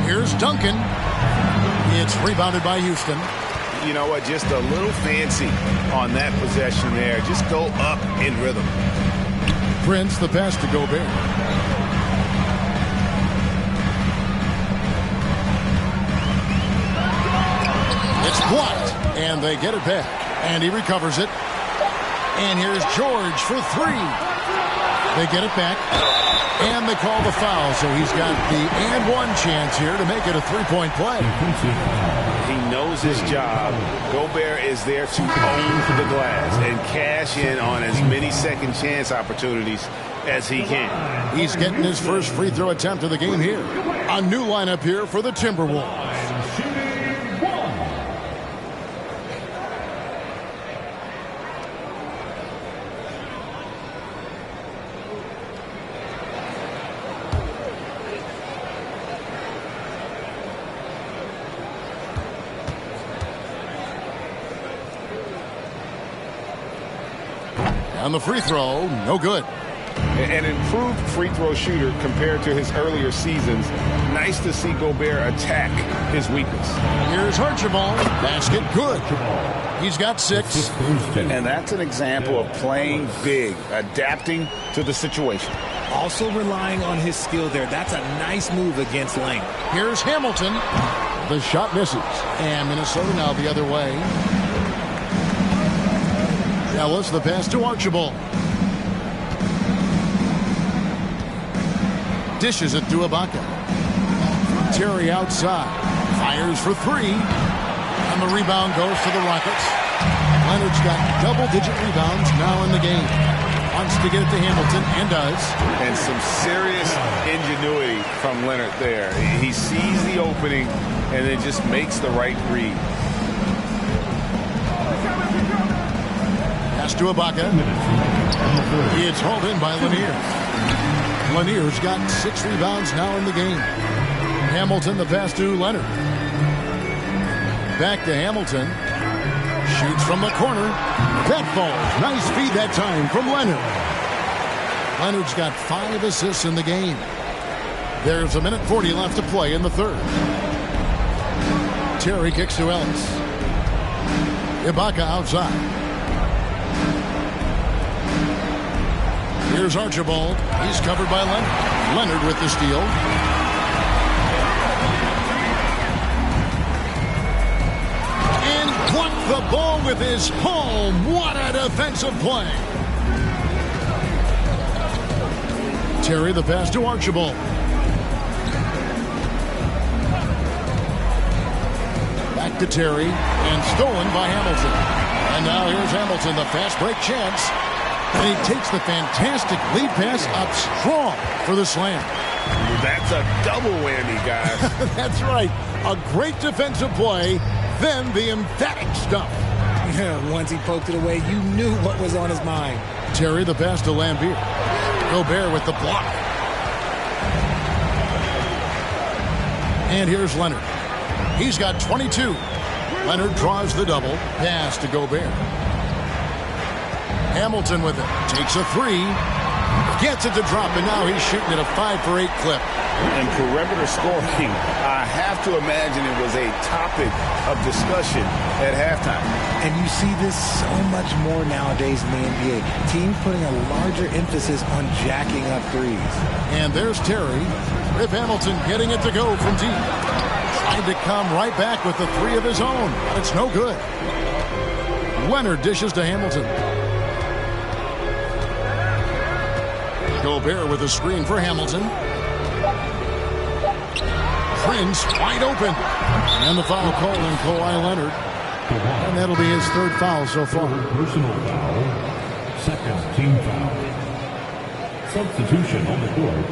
Here's Duncan. It's rebounded by Houston. You know what? Just a little fancy on that possession there. Just go up in rhythm. Prince, the pass to Gobert. It's blocked, and they get it back. And he recovers it. And here's George for 3. They get it back. And they call the foul, so he's got the and one chance here to make it a 3-point play. He knows his job. Gobert is there to own the glass and cash in on as many second chance opportunities as he can. He's getting his first free throw attempt of the game here. A new lineup here for the Timberwolves. On the free throw, no good. An improved free throw shooter compared to his earlier seasons. Nice to see Gobert attack his weakness. Here's Archibald. Basket good. He's got 6. And that's an example of playing big, adapting to the situation. Also relying on his skill there. That's a nice move against length. Here's Hamilton. The shot misses. And Minnesota now the other way. Ellis, the pass to Archibald. Dishes it to Ibaka. Terry outside. Fires for 3. And the rebound goes to the Rockets. Leonard's got double-digit rebounds now in the game. Wants to get it to Hamilton, and does. And some serious ingenuity from Leonard there. He sees the opening and then just makes the right read. Pass to Ibaka. It's hauled in by Lanier. Lanier's got 6 rebounds now in the game. Hamilton, the pass to Leonard. Back to Hamilton. Shoots from the corner. That falls. Nice feed that time from Leonard. Leonard's got 5 assists in the game. There's 1:40 left to play in the third. Terry kicks to Ellis. Ibaka outside. Here's Archibald. He's covered by Leonard. Leonard with the steal. And blocked the ball with his palm. What a defensive play. Terry, the pass to Archibald. Back to Terry. And stolen by Hamilton. And now here's Hamilton, the fast break chance. And he takes the fantastic lead pass up strong for the slam. That's a double whammy, guys. That's right. A great defensive play, then the emphatic stuff. Once he poked it away, you knew what was on his mind. Terry, the pass to Lambeer. Gobert with the block. And here's Leonard. He's got 22. Leonard draws the double. Pass to Gobert. Hamilton with it. Takes a three. Gets it to drop, and now he's shooting at a 5-for-8 clip. And perimeter scoring, I have to imagine it was a topic of discussion at halftime. And you see this so much more nowadays in the NBA. Teams putting a larger emphasis on jacking up threes. And there's Terry. Rip Hamilton getting it to go from deep. Trying to come right back with the three of his own. It's no good. Leonard dishes to Hamilton. Gobert with a screen for Hamilton. Prince wide open. And the foul call on Kawhi Leonard. And that'll be his third foul so far. Personal foul. Second team foul. Substitution on the court.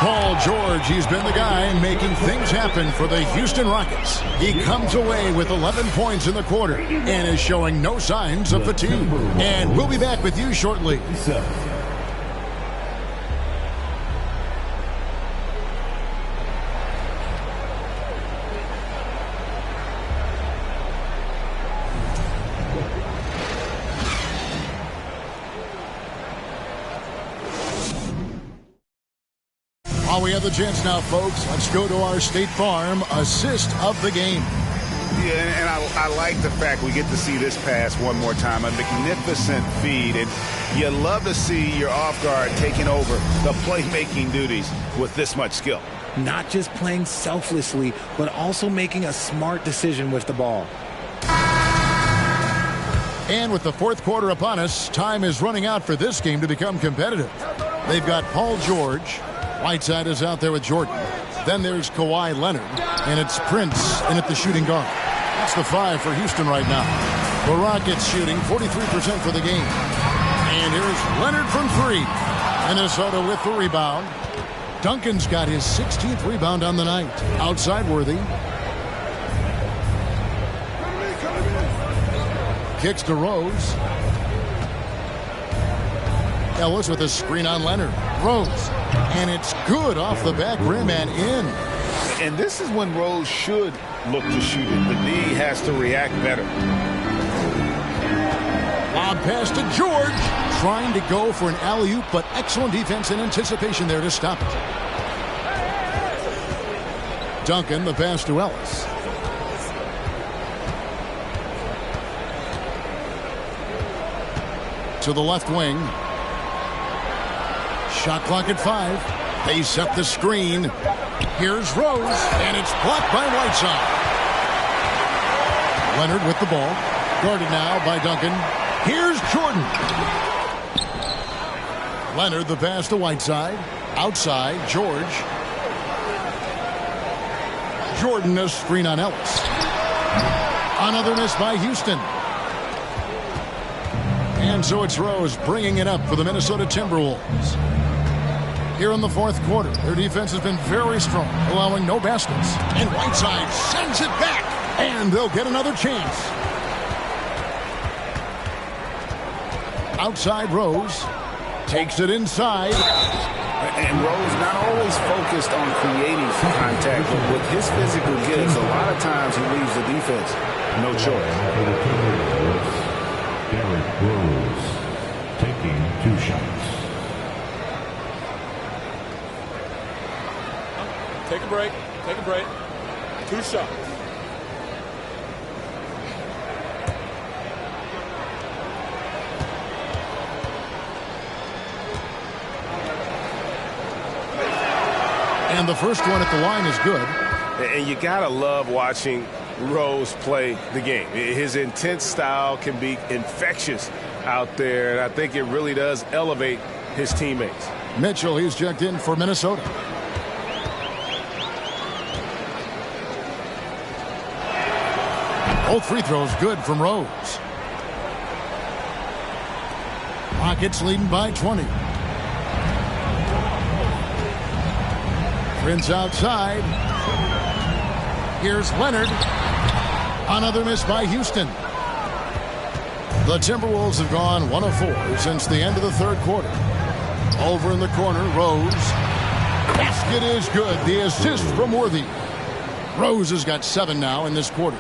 Paul George, he's been the guy making things happen for the Houston Rockets. He comes away with 11 points in the quarter and is showing no signs of fatigue. And we'll be back with you shortly. While we have the chance now, folks, let's go to our State Farm assist of the game. Yeah, and I like the fact we get to see this pass one more time. A magnificent feed, and you love to see your off guard taking over the playmaking duties with this much skill. Not just playing selflessly, but also making a smart decision with the ball. And with the fourth quarter upon us, time is running out for this game to become competitive. They've got Paul George. Whiteside is out there with Jordan. Then there's Kawhi Leonard, and it's Prince in at the shooting guard. That's the 5 for Houston right now. The Rockets shooting 43% for the game. And here's Leonard from 3. Minnesota with the rebound. Duncan's got his 16th rebound on the night. Outside Worthy. Kicks to Rose. Ellis with a screen on Leonard. Rose. And it's good off the back rim and in. And this is when Rose should look to shoot it. The D has to react better. Lob pass to George. Trying to go for an alley-oop, but excellent defense and anticipation there to stop it. Duncan, the pass to Ellis. To the left wing. Shot clock at 5. They set the screen. Here's Rose, and it's blocked by Whiteside. Leonard with the ball. Guarded now by Duncan. Here's Jordan. Leonard, the pass to Whiteside. Outside, George. Jordan, a screen on Ellis. Another miss by Houston. And so it's Rose bringing it up for the Minnesota Timberwolves. Here in the fourth quarter, their defense has been very strong, allowing no baskets. And Whiteside sends it back, and they'll get another chance. Outside Rose. Takes it inside. And Rose not always focused on creating contact, but with his physical gifts, a lot of times he leaves the defense no choice. Derrick Rose taking 2 shots. Take a break. Take a break. 2 shots. And the first one at the line is good. And you got to love watching Rose play the game. His intense style can be infectious out there, and I think it really does elevate his teammates. Mitchell, he's checked in for Minnesota. Both free throws good from Rose. Rockets leading by 20. Prince outside. Here's Leonard. Another miss by Houston. The Timberwolves have gone 1 of 4 since the end of the third quarter. Over in the corner, Rose. Basket is good. The assist from Worthy. Rose has got 7 now in this quarter.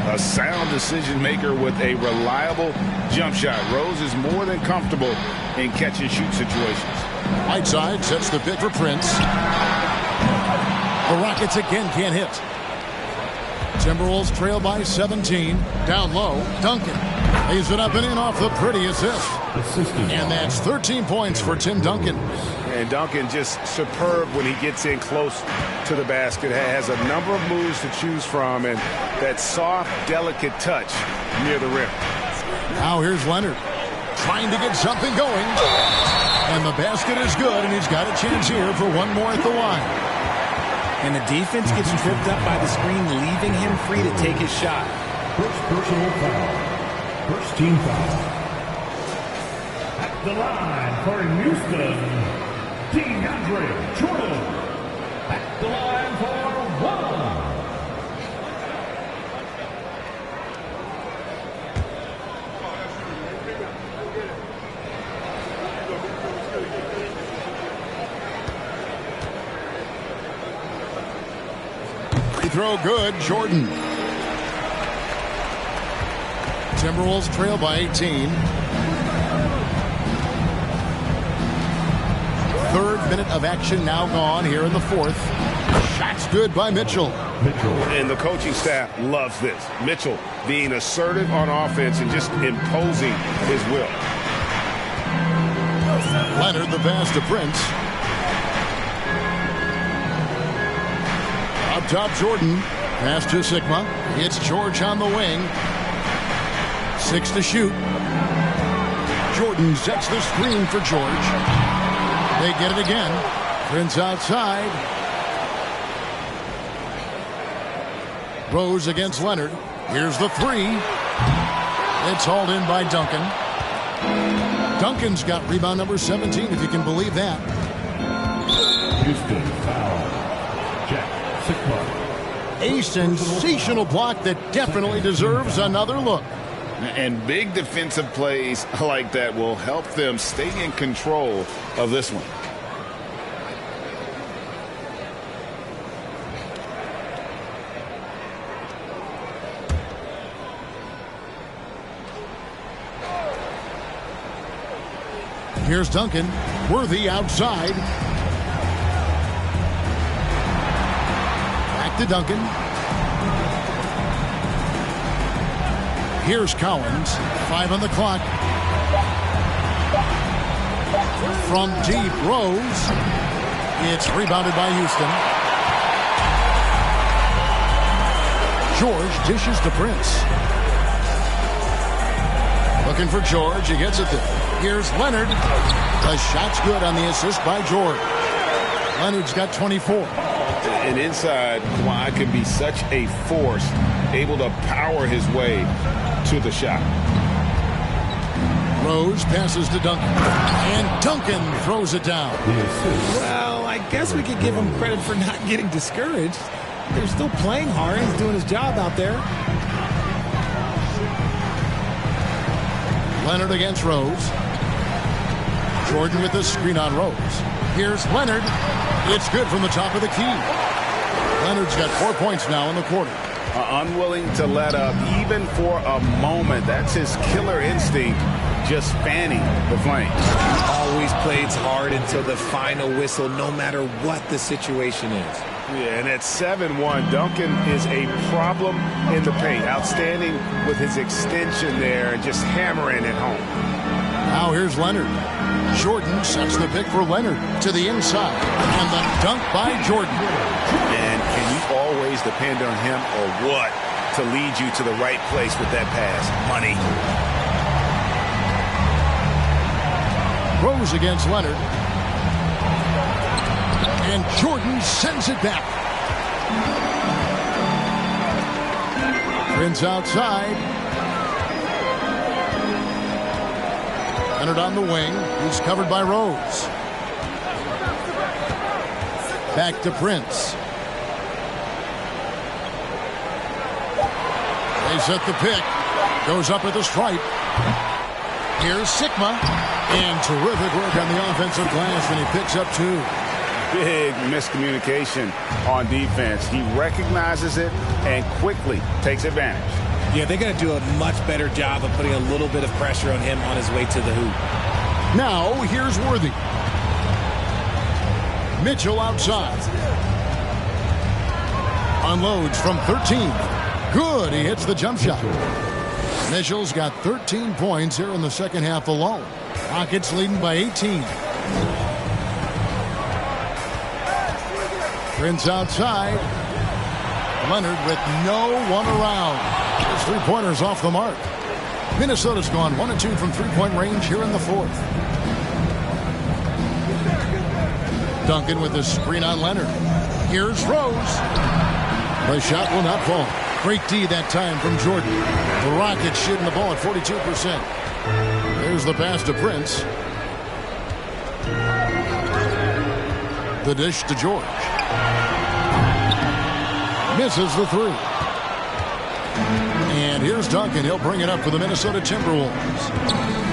A sound decision maker with a reliable jump shot. Rose is more than comfortable in catch and shoot situations. Whiteside sets the pick for Prince. The Rockets again can't hit. Timberwolves trail by 17. Down low, Duncan lays it up and in off the pretty assist. And that's 13 points for Tim Duncan. And Duncan just superb when he gets in close to the basket. Has a number of moves to choose from, and that soft, delicate touch near the rim. Now here's Leonard trying to get something going. And the basket is good, and he's got a chance here for one more at the line. And the defense gets tripped up by the screen, leaving him free to take his shot. First personal foul. First team foul. At the line for Houston, DeAndre Jordan. At the line for 1. Throw good, Jordan. Timberwolves trail by 18. Third minute of action now gone here in the fourth. Shots good by Mitchell. And the coaching staff loves this. Mitchell being assertive on offense and just imposing his will. Leonard the pass to Prince. Up top, Jordan. Pass to Sigma. It's George on the wing. 6 to shoot. Jordan sets the screen for George. They get it again. Prince outside. Rose against Leonard. Here's the 3. It's hauled in by Duncan. Duncan's got rebound number 17, if you can believe that. Houston foul. Jack. A sensational block that definitely deserves another look. And big defensive plays like that will help them stay in control of this one. Here's Duncan. Worthy outside. To Duncan. Here's Collins. 5 on the clock. From deep, Rose. It's rebounded by Houston. George dishes to Prince. Looking for George. He gets it there. Here's Leonard. The shot's good on the assist by George. Leonard's got 24. And inside, Kawhi can be such a force, able to power his way to the shot. Rose passes to Duncan. And Duncan throws it down. Well, I guess we could give him credit for not getting discouraged. They're still playing hard. He's doing his job out there. Leonard against Rose. Jordan with the screen on Rose. Here's Leonard. It's good from the top of the key. Leonard's got 4 points now in the quarter. Unwilling to let up even for a moment. That's his killer instinct, just fanning the flames. Always plays hard until the final whistle, no matter what the situation is. Yeah, and at 7-1, Duncan is a problem in the paint. Outstanding with his extension there and just hammering it home. Now here's Leonard. Jordan sets the pick for Leonard to the inside. And the dunk by Jordan. And can you always depend on him or what to lead you to the right place with that pass? Money. Rose against Leonard. And Jordan sends it back. Prince outside. Leonard on the wing. He's covered by Rose. Back to Prince. They set the pick. Goes up at the stripe. Here's Sigma. And terrific work on the offensive glass, and he picks up 2. Big miscommunication on defense. He recognizes it and quickly takes advantage. Yeah, they got to do a much better job of putting a little bit of pressure on him on his way to the hoop. Now, here's Worthy. Mitchell outside. Unloads from 13. Good, he hits the jump shot. Mitchell's got 13 points here in the second half alone. Rockets leading by 18. Prince outside. Leonard with no one around. His three-pointers off the mark. Minnesota's gone 1 of 2 from three-point range here in the fourth. Duncan with the screen on Leonard. Here's Rose. The shot will not fall. Great D that time from Jordan. The Rockets shooting the ball at 42%. There's the pass to Prince. The dish to George. Misses the 3. And here's Duncan. He'll bring it up for the Minnesota Timberwolves.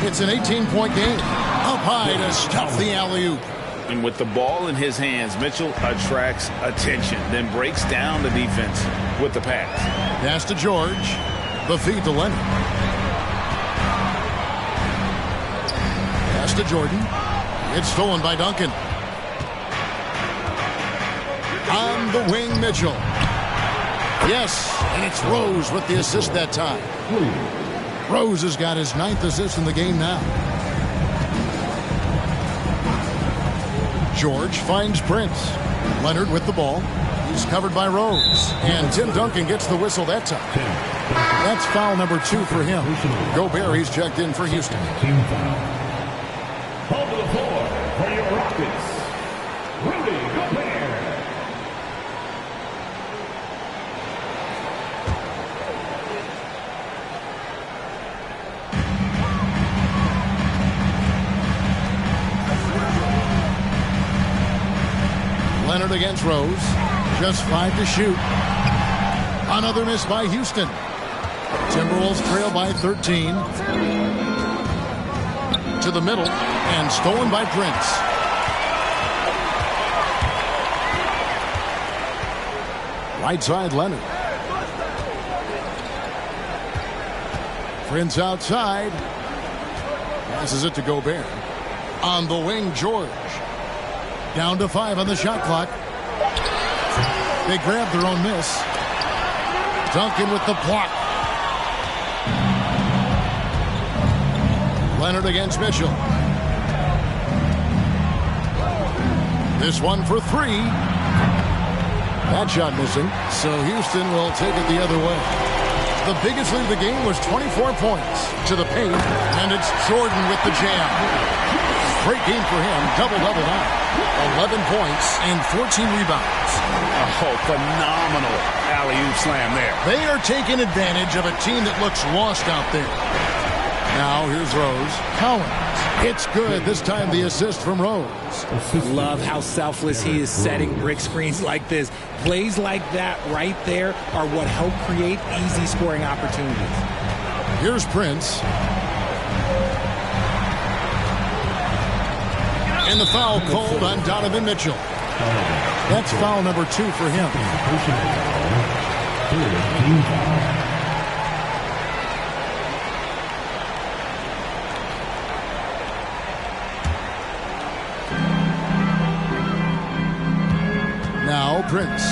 It's an 18-point game. Up high to stuff the alley-oop. And with the ball in his hands, Mitchell attracts attention, then breaks down the defense with the pass. Pass to George. The feed to Leonard. Pass to Jordan. It's stolen by Duncan. On the wing, Mitchell. Yes, and it's Rose with the assist that time. Rose has got his 9th assist in the game now. George finds Prince. Leonard with the ball. He's covered by Rose. And Tim Duncan gets the whistle that time. That's foul number 2 for him. Gobert, he's checked in for Houston. Team foul. Call to the floor for your Rockets. Rudy Gobert. Leonard against Rose. Just 5 to shoot. Another miss by Houston. Timberwolves trail by 13. To the middle. And stolen by Prince. Right side, Leonard. Prince outside. Passes it to Gobert. On the wing, George. Down to 5 on the shot clock. They grab their own miss. Duncan with the block. Leonard against Mitchell. This one for 3. That shot missing. So Houston will take it the other way. The biggest lead of the game was 24 points to the paint. And it's Jordan with the jam. Great game for him. Double-double now. 11 points and 14 rebounds. Oh, phenomenal alley-oop slam there. They are taking advantage of a team that looks lost out there. Now here's Rose. Collins. It's good. This time the assist from Rose. Love how selfless he is setting brick screens like this. Plays like that right there are what help create easy scoring opportunities. Here's Prince. And the foul called on Donovan Mitchell. That's foul number 2 for him. Now Prince.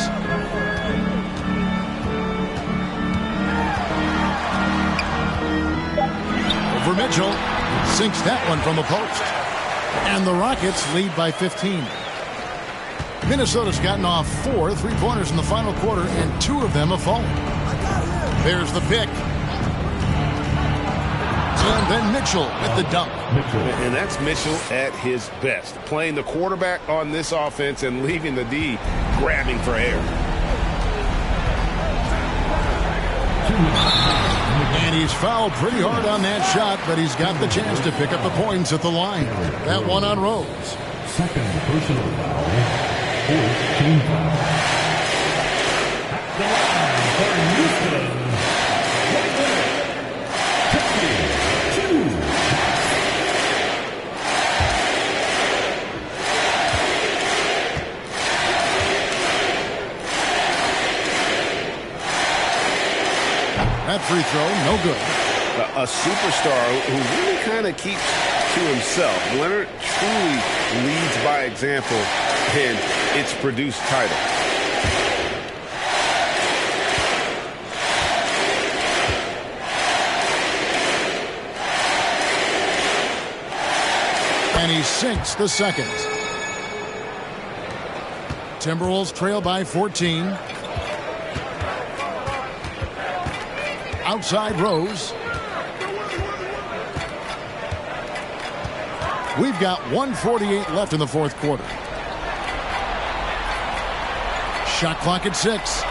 Over Mitchell. Sinks that one from the post. And the Rockets lead by 15. Minnesota's gotten off 4 three-pointers in the final quarter, and 2 of them have fallen. There's the pick. And then Mitchell with the dunk. And that's Mitchell at his best. Playing the quarterback on this offense and leaving the D grabbing for air. And he's fouled pretty hard on that shot, but he's got the chance to pick up the points at the line. That one on Rose. Second personal foul. Fourth team foul. At the line for Houston. That free throw, no good. A superstar who really kind of keeps to himself. Leonard truly leads by example, and it's produced title. And he sinks the second. Timberwolves trail by 14. Outside Rose. We've got 1:48 left in the fourth quarter. Shot clock at 6.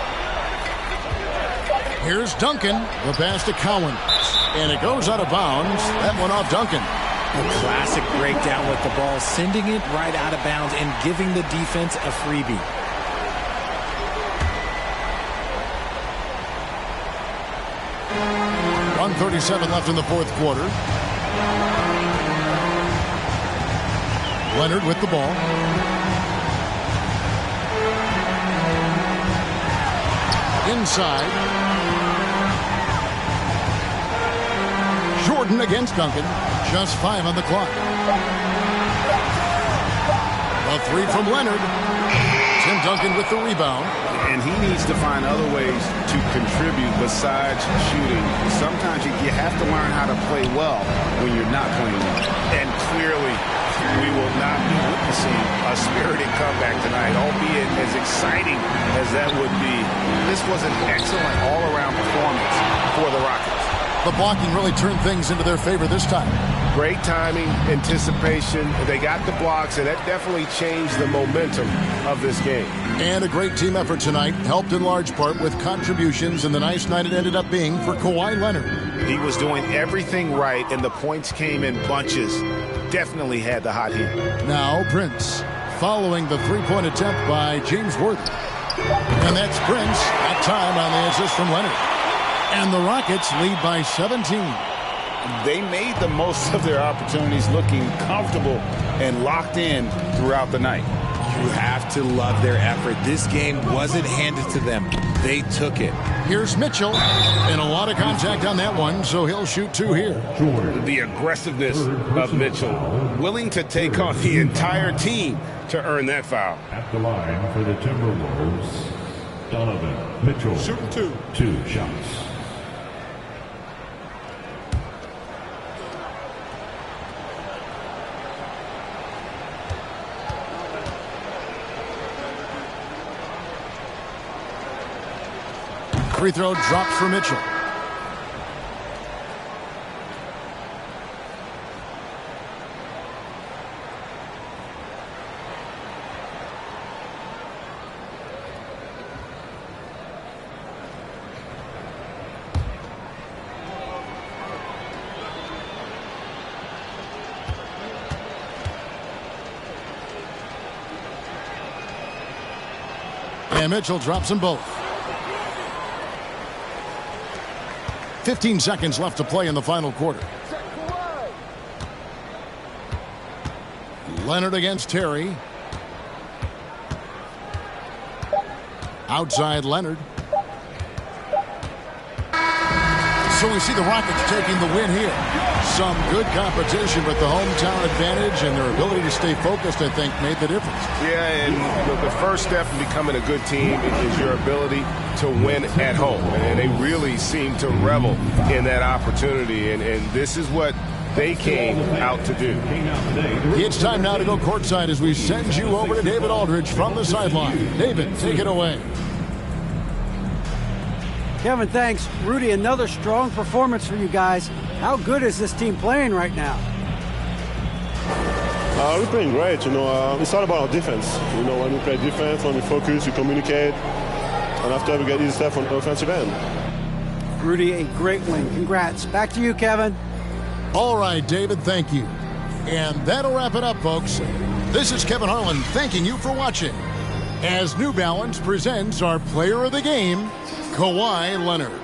Here's Duncan. The pass to Cowan. And it goes out of bounds. That one off Duncan. A classic breakdown with the ball, sending it right out of bounds and giving the defense a freebie. .37 left in the fourth quarter. Leonard with the ball. Inside. Jordan against Duncan. Just 5 on the clock. A three from Leonard. Tim Duncan with the rebound. And he needs to find other ways to contribute besides shooting. Sometimes you have to learn how to play well when you're not playing well. And clearly, we will not be witnessing a spirited comeback tonight, albeit as exciting as that would be. This was an excellent all-around performance for the Rockets. The blocking really turned things into their favor this time. Great timing, anticipation. They got the blocks, and that definitely changed the momentum of this game. And a great team effort tonight, helped in large part with contributions, and the nice night it ended up being for Kawhi Leonard. He was doing everything right, and the points came in bunches. Definitely had the hot hand. Now Prince, following the three-point attempt by James Worthy. And that's Prince, that time on the assist from Leonard. And the Rockets lead by 17. They made the most of their opportunities, looking comfortable and locked in throughout the night. You have to love their effort. This game wasn't handed to them. They took it. Here's Mitchell. And a lot of contact on that one, so he'll shoot 2 here. The aggressiveness of Mitchell, willing to take on the entire team to earn that foul. At the line for the Timberwolves, Donovan Mitchell. Shooting 2. 2 shots. Free throw drops for Mitchell. And Mitchell drops them both. 15 seconds left to play in the final quarter. Leonard against Terry. Outside Leonard. So we see the Rockets taking the win here. Some good competition, but the hometown advantage and their ability to stay focused, I think, made the difference. Yeah, and the first step in becoming a good team is your ability to win at home. And they really seem to revel in that opportunity. And this is what they came out to do. It's time now to go courtside as we send you over to David Aldridge from the sideline. David, take it away. Kevin, thanks. Rudy, another strong performance for you guys. How good is this team playing right now? We're playing great. It's all about our defense. When we play defense, when we focus, we communicate, and after we get easy stuff on the offensive end. Rudy, a great win. Congrats. Back to you, Kevin. All right, David, thank you. And that'll wrap it up, folks. This is Kevin Harlan thanking you for watching as New Balance presents our player of the game, Kawhi Leonard.